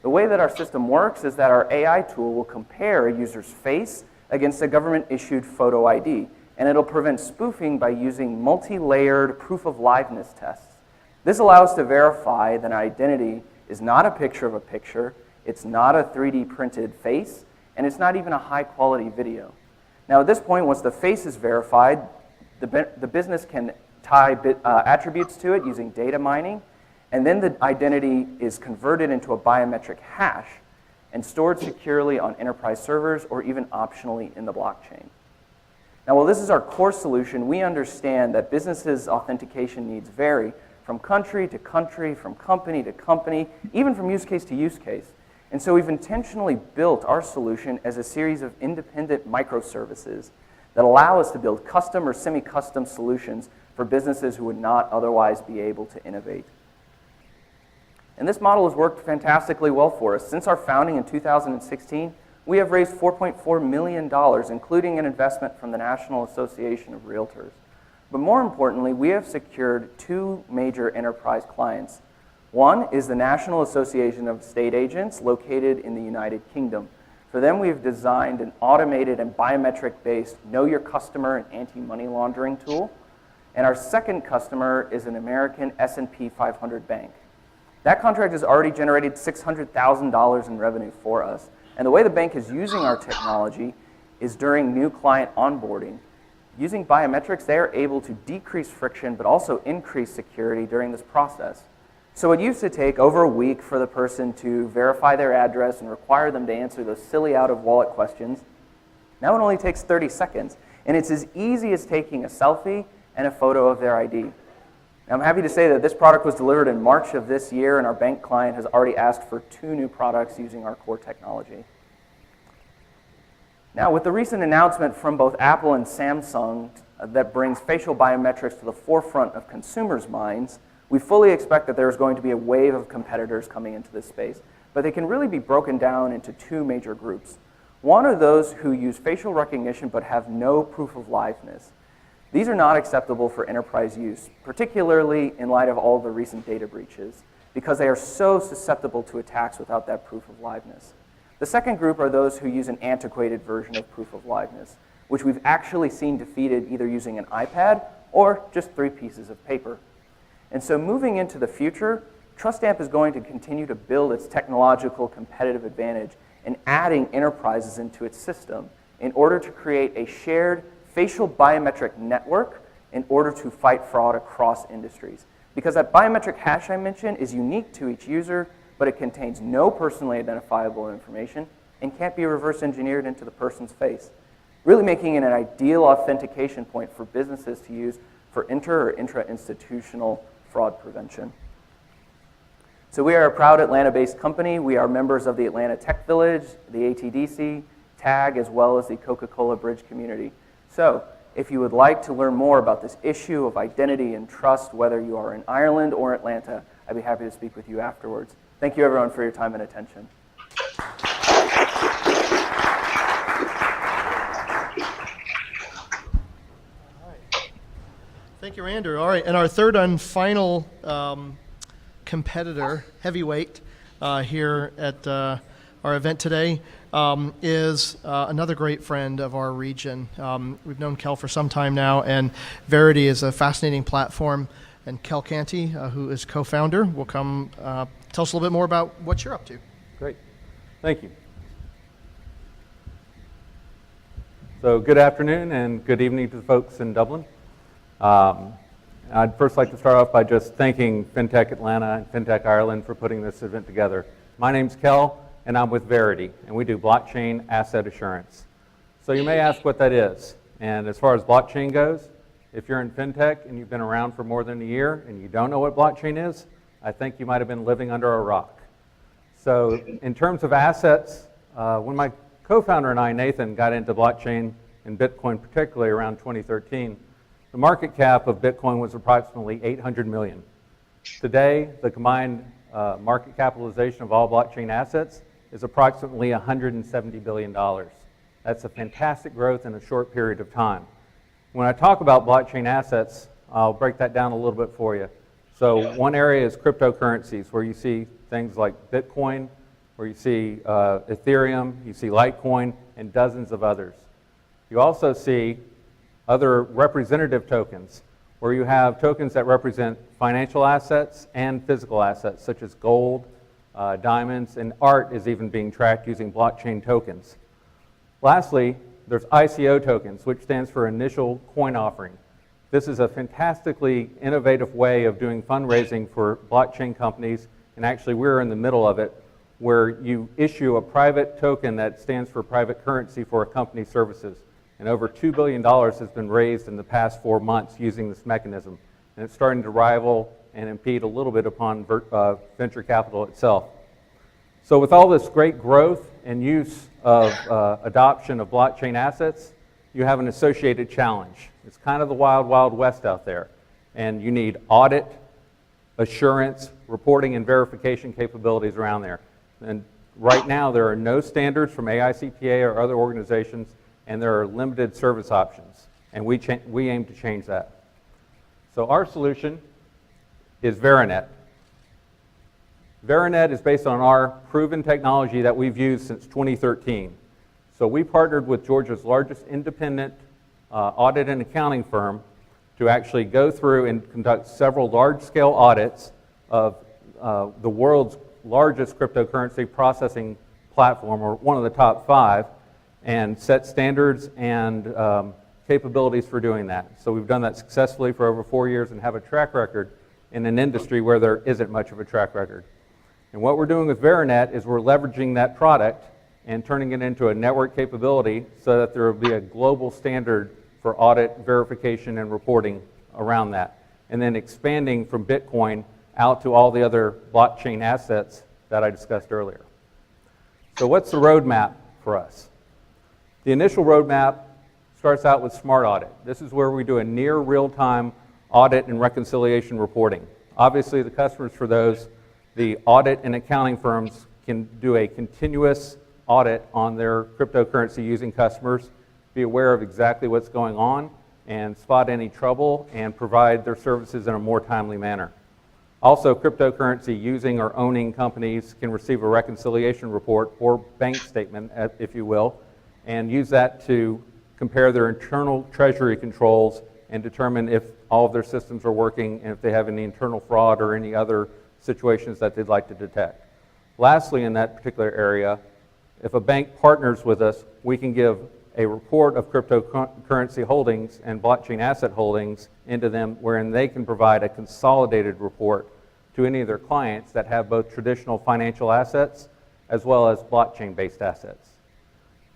The way that our system works is that our AI tool will compare a user's face against a government-issued photo ID, and it'll prevent spoofing by using multi-layered proof-of-liveness tests. This allows us to verify that an identity is not a picture of a picture, it's not a 3D printed face, and it's not even a high-quality video. Now, at this point, once the face is verified, the business can tie attributes to it using data mining, and then the identity is converted into a biometric hash and stored securely on enterprise servers or even optionally in the blockchain. Now, while this is our core solution, we understand that businesses' authentication needs vary from country to country, from company to company, even from use case to use case. And so we've intentionally built our solution as a series of independent microservices that allow us to build custom or semi-custom solutions for businesses who would not otherwise be able to innovate. And this model has worked fantastically well for us. Since our founding in 2016, we have raised $4.4 million, including an investment from the National Association of Realtors. But more importantly, we have secured 2 major enterprise clients. One is the National Association of Estate Agents located in the United Kingdom. For them, we have designed an automated and biometric-based Know Your Customer and anti-money laundering tool. And our second customer is an American S&P 500 bank. That contract has already generated $600,000 in revenue for us. And the way the bank is using our technology is during new client onboarding. Using biometrics, they are able to decrease friction, but also increase security during this process. So it used to take over a week for the person to verify their address and require them to answer those silly out-of-wallet questions. Now it only takes 30 seconds, and it's as easy as taking a selfie and a photo of their ID. Now, I'm happy to say that this product was delivered in March of this year, and our bank client has already asked for 2 new products using our core technology. Now, with the recent announcement from both Apple and Samsung that brings facial biometrics to the forefront of consumers' minds, we fully expect that there's going to be a wave of competitors coming into this space. But they can really be broken down into two major groups. One are those who use facial recognition but have no proof of liveness. These are not acceptable for enterprise use, particularly in light of all the recent data breaches, because they are so susceptible to attacks without that proof of liveness. The second group are those who use an antiquated version of proof of liveness, which we've actually seen defeated either using an iPad or just 3 pieces of paper. And so moving into the future, TrustStamp is going to continue to build its technological competitive advantage in adding enterprises into its system in order to create a shared facial biometric network in order to fight fraud across industries. Because that biometric hash I mentioned is unique to each user, but it contains no personally identifiable information and can't be reverse engineered into the person's face, really making it an ideal authentication point for businesses to use for inter or intra-institutional fraud prevention. So we are a proud Atlanta-based company. We are members of the Atlanta Tech Village, the ATDC, TAG, as well as the Coca-Cola Bridge community. So if you would like to learn more about this issue of identity and trust, whether you are in Ireland or Atlanta, I'd be happy to speak with you afterwards. Thank you, everyone, for your time and attention. Thank you, Andrew. All right, and our third and final competitor, heavyweight, here at our event today is another great friend of our region. We've known Kel for some time now, and Verity is a fascinating platform. And Kel Canty, who is co-founder, will come tell us a little bit more about what you're up to. Great. Thank you. So good afternoon and good evening to the folks in Dublin. I'd first like to start off by just thanking Fintech Atlanta and Fintech Ireland for putting this event together. My name's Kel, and I'm with Verity, and we do blockchain asset assurance. So you may ask what that is. And as far as blockchain goes, if you're in Fintech and you've been around for more than a year and you don't know what blockchain is, I think you might have been living under a rock. So in terms of assets, when my co-founder and I, Nathan, got into blockchain and Bitcoin particularly around 2013, the market cap of Bitcoin was approximately 800 million. Today, the combined market capitalization of all blockchain assets is approximately $170 billion. That's a fantastic growth in a short period of time. When I talk about blockchain assets, I'll break that down a little bit for you. So one area is cryptocurrencies, where you see things like Bitcoin, where you see Ethereum, you see Litecoin, and dozens of others. You also see other representative tokens, where you have tokens that represent financial assets and physical assets, such as gold, diamonds, and art is even being tracked using blockchain tokens. Lastly, there's ICO tokens, which stands for Initial Coin Offering. This is a fantastically innovative way of doing fundraising for blockchain companies, and actually we're in the middle of it, where you issue a private token that stands for private currency for a company's services. And over $2 billion has been raised in the past 4 months using this mechanism. And it's starting to rival and impede a little bit upon venture capital itself. So with all this great growth and use of adoption of blockchain assets, you have an associated challenge. It's kind of the wild, wild west out there. And you need audit, assurance, reporting, and verification capabilities around there. And right now, there are no standards from AICPA or other organizations, and there are limited service options. And we aim to change that. So our solution is Vera Net. Vera Net is based on our proven technology that we've used since 2013. So we partnered with Georgia's largest independent audit and accounting firm to actually go through and conduct several large-scale audits of the world's largest cryptocurrency processing platform, or one of the top 5, and set standards and capabilities for doing that. So we've done that successfully for over 4 years and have a track record in an industry where there isn't much of a track record. And what we're doing with Vera Net is we're leveraging that product and turning it into a network capability so that there will be a global standard for audit, verification, and reporting around that. And then expanding from Bitcoin out to all the other blockchain assets that I discussed earlier. So what's the roadmap for us? The initial roadmap starts out with Smart Audit. This is where we do a near real-time audit and reconciliation reporting. Obviously, the customers for those, the audit and accounting firms can do a continuous audit on their cryptocurrency using customers, be aware of exactly what's going on, and spot any trouble and provide their services in a more timely manner. Also, cryptocurrency using or owning companies can receive a reconciliation report or bank statement, if you will, and use that to compare their internal treasury controls and determine if all of their systems are working and if they have any internal fraud or any other situations that they'd like to detect. Lastly, in that particular area, if a bank partners with us, we can give a report of cryptocurrency holdings and blockchain asset holdings into them, wherein they can provide a consolidated report to any of their clients that have both traditional financial assets as well as blockchain-based assets.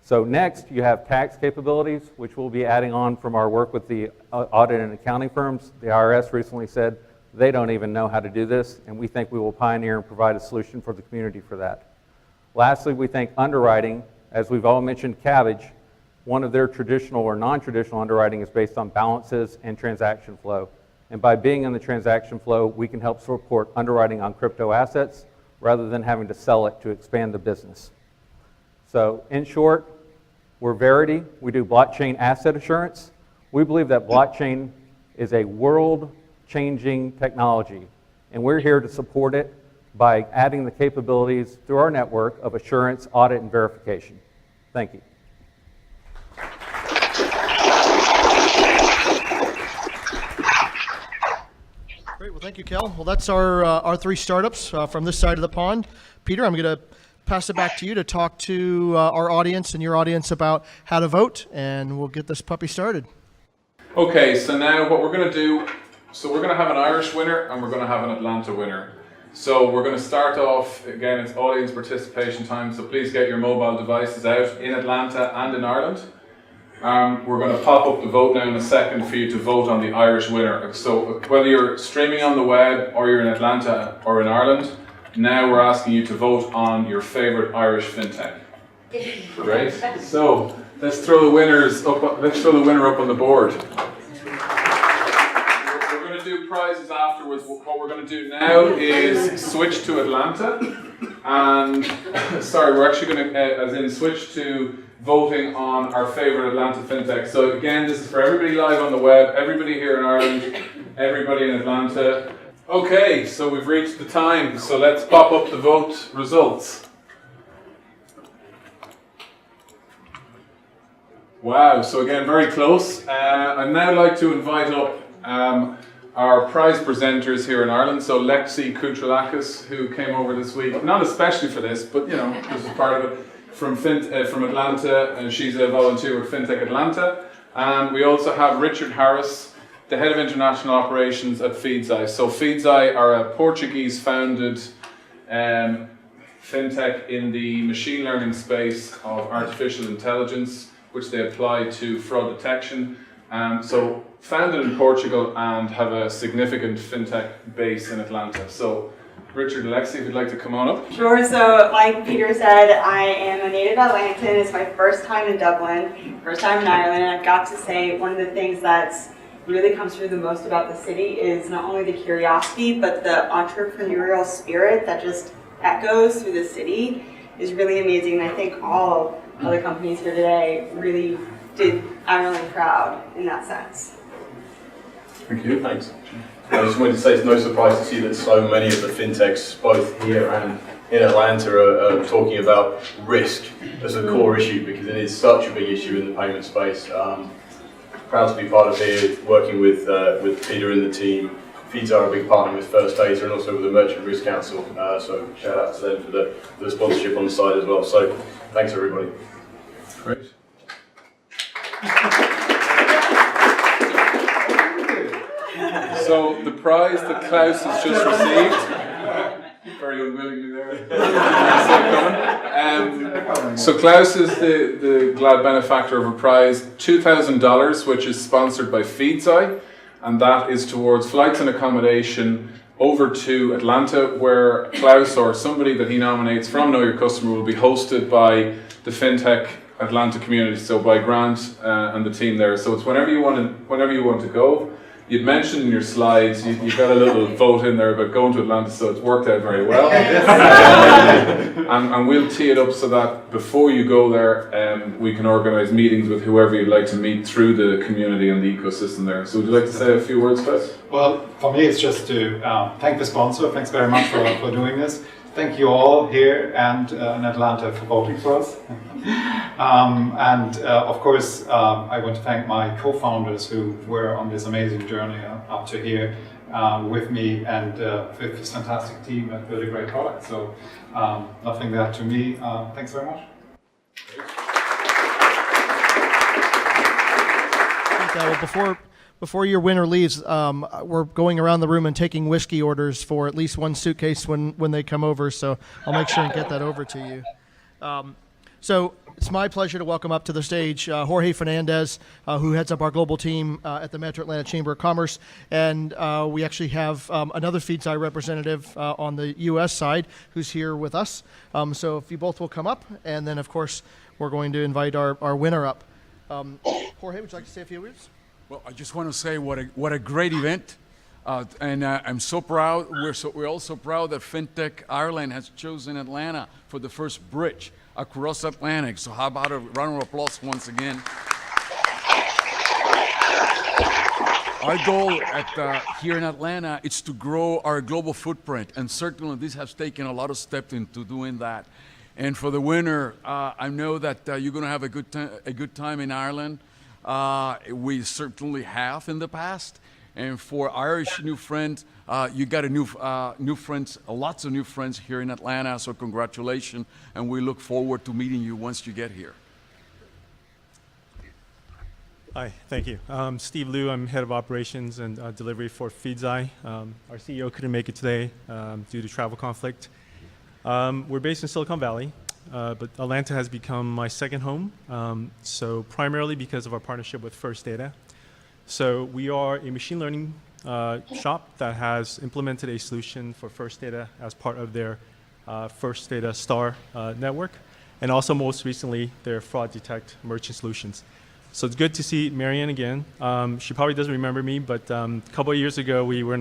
So next, you have tax capabilities, which we'll be adding on from our work with the audit and accounting firms. The IRS recently said they don't even know how to do this, and we think we will pioneer and provide a solution for the community for that. Lastly, we think underwriting, as we've all mentioned Cabbage, one of their traditional or non-traditional underwriting is based on balances and transaction flow. And by being in the transaction flow, we can help support underwriting on crypto assets rather than having to sell it to expand the business. So in short, we're Verity. We do blockchain asset assurance. We believe that blockchain is a world-changing technology, and we're here to support it by adding the capabilities through our network of assurance, audit, and verification. Thank you. Great. Well, thank you, Kel. Well, that's our three startups from this side of the pond. Peter, I'm going to pass it back to you to talk to our audience and your audience about how to vote, and we'll get this puppy started. Okay, so now what we're going to do, so we're going to have an Irish winner and we're going to have an Atlanta winner. So we're going to start off, again, it's audience participation time, so please get your mobile devices out in Atlanta and in Ireland. We're going to pop up the vote now in a second for you to vote on the Irish winner. So whether you're streaming on the web or you're in Atlanta or in Ireland, now we're asking you to vote on your favorite Irish fintech. Great. So let's throw the winners up. Let's throw the winner up on the board. We're going to do prizes afterwards. What we're going to do now is switch to Atlanta, and sorry, we're actually going to, as in, switch to voting on our favorite Atlanta fintech. So again, this is for everybody live on the web, everybody here in Ireland, everybody in Atlanta. Okay, so we've reached the time, so let's pop up the vote results. Wow, so again, very close. I'd now like to invite up our prize presenters here in Ireland. So Lexi Koutralakis, who came over this week, not especially for this, but you know, this is part of it, from Atlanta, and she's a volunteer with Fintech Atlanta. And we also have Richard Harris, the head of international operations at Feedzai. So Feedzai are a Portuguese-founded fintech in the machine learning space of artificial intelligence, which they apply to fraud detection. So founded in Portugal and have a significant fintech base in Atlanta. So Richard and Lexi, if you'd like to come on up. Sure, so like Peter said, I am a native Atlantan. It's my first time in Dublin, first time in Ireland, and I've got to say one of the things that's really comes through the most about the city is not only the curiosity, but the entrepreneurial spirit that just echoes through the city is really amazing. And I think all other companies here today really did Ireland proud in that sense. Thank you. Thanks. I just wanted to say it's no surprise to see that so many of the fintechs, both here and in Atlanta, are talking about risk as a core issue, because it is such a big issue in the payment space. Proud to be part of here, working with Peter and the team. Feedzai are a big partner with First Data and also with the Merchant Risk Council, so shout out to them for the sponsorship on the side as well. So thanks everybody. Great. So the prize that Klaus has just received, very unwillingly there. So Klaus is the glad benefactor of a prize, $2,000, which is sponsored by Feedzai, and that is towards flights and accommodation over to Atlanta, where Klaus or somebody that he nominates from Know Your Customer will be hosted by the Fintech Atlanta community, so by Grant and the team there. So it's whenever you want to go. You'd mentioned in your slides, you got a little vote in there about going to Atlanta, so it's worked out very well. And we'll tee it up so that before you go there, we can organise meetings with whoever you'd like to meet through the community and the ecosystem there. So would you like to say a few words, Chris? Well, for me, it's just to thank the sponsor. Thanks very much for doing this. Thank you all here and in Atlanta for voting for us. Of course, I want to thank my co-founders who were on this amazing journey up to here with me and with this fantastic team and build a great product. So nothing there to me. Thanks very much. Well, before your winner leaves, we're going around the room and taking whiskey orders for at least one suitcase when they come over, so I'll make sure and get that over to you. So it's my pleasure to welcome up to the stage Jorge Fernandez, who heads up our global team at the Metro Atlanta Chamber of Commerce, and we actually have another FeedSci representative on the U.S. side who's here with us. So if you both will come up, and then of course we're going to invite our winner up. Jorge, would you like to say a few words? Well, I just want to say what a great event, and I'm so proud. We're also proud that Fintech Ireland has chosen Atlanta for the first bridge across Atlantic. So how about a round of applause once again? Our goal here in Atlanta is to grow our global footprint, and certainly this has taken a lot of steps into doing that. And for the winner, I know that you're going to have a good time in Ireland. We certainly have in the past, and for Irish new friends, you got new friends, lots of new friends here in Atlanta. So congratulations, and we look forward to meeting you once you get here. Hi, thank you. Steve Liu, I'm head of operations and delivery for FeedSci. Our CEO couldn't make it today due to travel conflict. We're based in Silicon Valley. But Atlanta has become my second home, so primarily because of our partnership with First Data. So we are a machine learning shop that has implemented a solution for First Data as part of their First Data Star network, and also most recently their fraud detect merchant solutions. So it's good to see Marianne again. She probably doesn't remember me, but a couple of years ago we were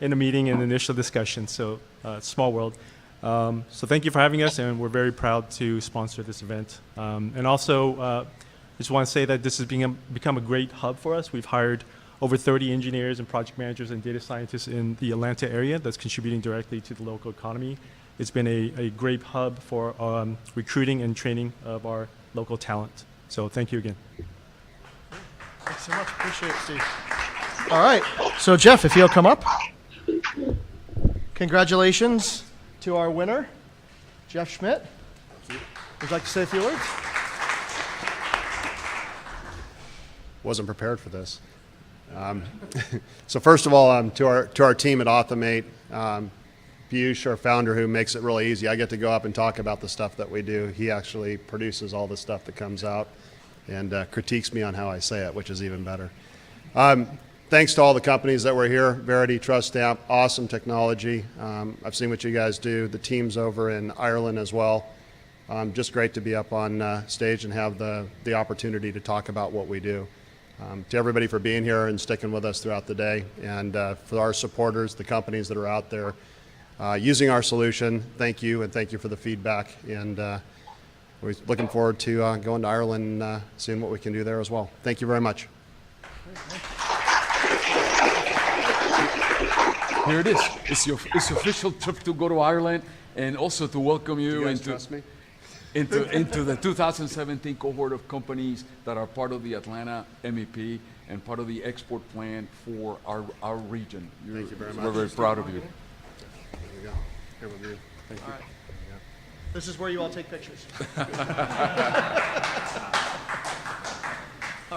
in a meeting in initial discussion, so small world. So thank you for having us, and we're very proud to sponsor this event. And also, just want to say that this has become a great hub for us. We've hired over 30 engineers and project managers and data scientists in the Atlanta area that's contributing directly to the local economy. It's been a great hub for recruiting and training of our local talent. So thank you again. Thanks so much. Appreciate it, Steve. All right. So Jeff, if you'll come up. Congratulations to our winner, Jeff Schmidt. Would you like to say a few words? Wasn't prepared for this. So first of all, to our team at Automate, Piyush, our founder, who makes it really easy. I get to go up and talk about the stuff that we do. He actually produces all the stuff that comes out and critiques me on how I say it, which is even better. Thanks to all the companies that were here, Verity, TrustStamp, awesome technology. I've seen what you guys do, the teams over in Ireland as well. Just great to be up on stage and have the opportunity to talk about what we do. To everybody for being here and sticking with us throughout the day, and for our supporters, the companies that are out there using our solution, thank you, and thank you for the feedback. And we're looking forward to going to Ireland and seeing what we can do there as well. Thank you very much. Here it is. It's your official trip to go to Ireland, and also to welcome you into the 2017 cohort of companies that are part of the Atlanta MEP and part of the export plan for our region. Thank you very much. We're very proud of you. There you go. Here with you. Thank you. All right. This is where you all take pictures.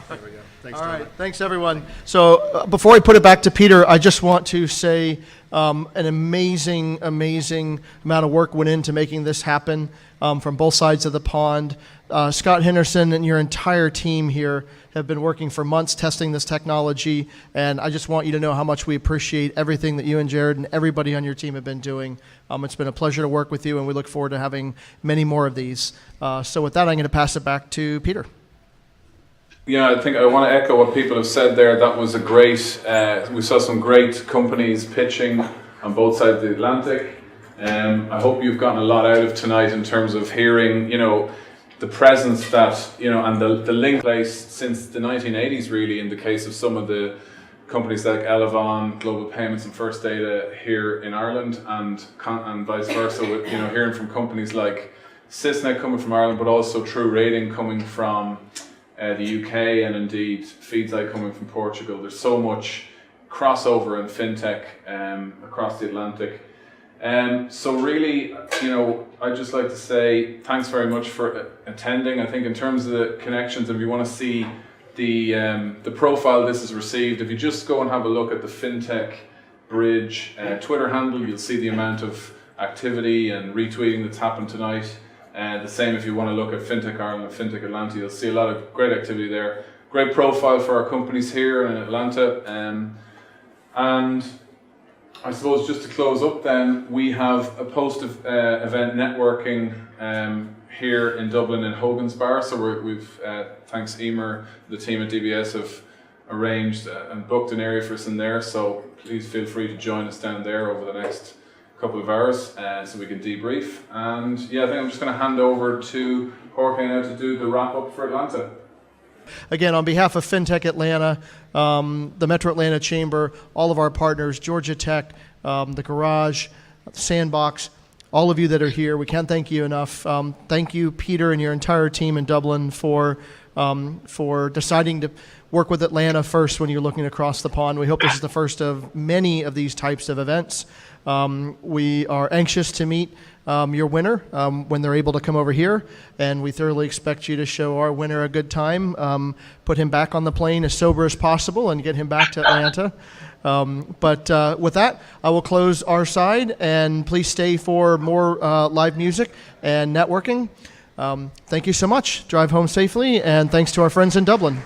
There we go. Thanks, all right. Thanks, everyone. So before I put it back to Peter, I just want to say An amazing amount of work went into making this happen from both sides of the pond. Scott Henderson and your entire team here have been working for months testing this technology, and I just want you to know how much we appreciate everything that you and Jared and everybody on your team have been doing. It's been a pleasure to work with you, and we look forward to having many more of these. So with that, I'm going to pass it back to Peter. Yeah, I think I want to echo what people have said there. That was a great, we saw some great companies pitching on both sides of the Atlantic. I hope you've gotten a lot out of tonight in terms of hearing, the presence that, and the link place since the 1980s really, in the case of some of the companies like Elevon, Global Payments and First Data here in Ireland, and vice versa, with, hearing from companies like Sysnet coming from Ireland, but also True Rating coming from the UK, and indeed Feedzai coming from Portugal. There's so much crossover in fintech across the Atlantic. So really, I'd just like to say thanks very much for attending. I think in terms of the connections, if you want to see the profile this has received, if you just go and have a look at the Fintech Bridge Twitter handle, you'll see the amount of activity and retweeting that's happened tonight. The same if you want to look at Fintech Ireland and Fintech Atlanta, you'll see a lot of great activity there. Great profile for our companies here in Atlanta. And I suppose just to close up then, we have a post-event networking here in Dublin in Hogan's Bar. So we've, thanks Emer, the team at DBS have arranged and booked an area for us in there. So please feel free to join us down there over the next couple of hours so we can debrief. And yeah, I think I'm just going to hand over to Jorge now to do the wrap up for Atlanta. Again, on behalf of Fintech Atlanta, the Metro Atlanta Chamber, all of our partners, Georgia Tech, the Garage, Sandbox, all of you that are here, we can't thank you enough. Thank you, Peter, and your entire team in Dublin for deciding to work with Atlanta first when you're looking across the pond. We hope this is the first of many of these types of events. We are anxious to meet your winner when they're able to come over here, and we thoroughly expect you to show our winner a good time, put him back on the plane as sober as possible, and get him back to Atlanta. But with that, I will close our side, and please stay for more live music and networking. Thank you so much. Drive home safely, and thanks to our friends in Dublin.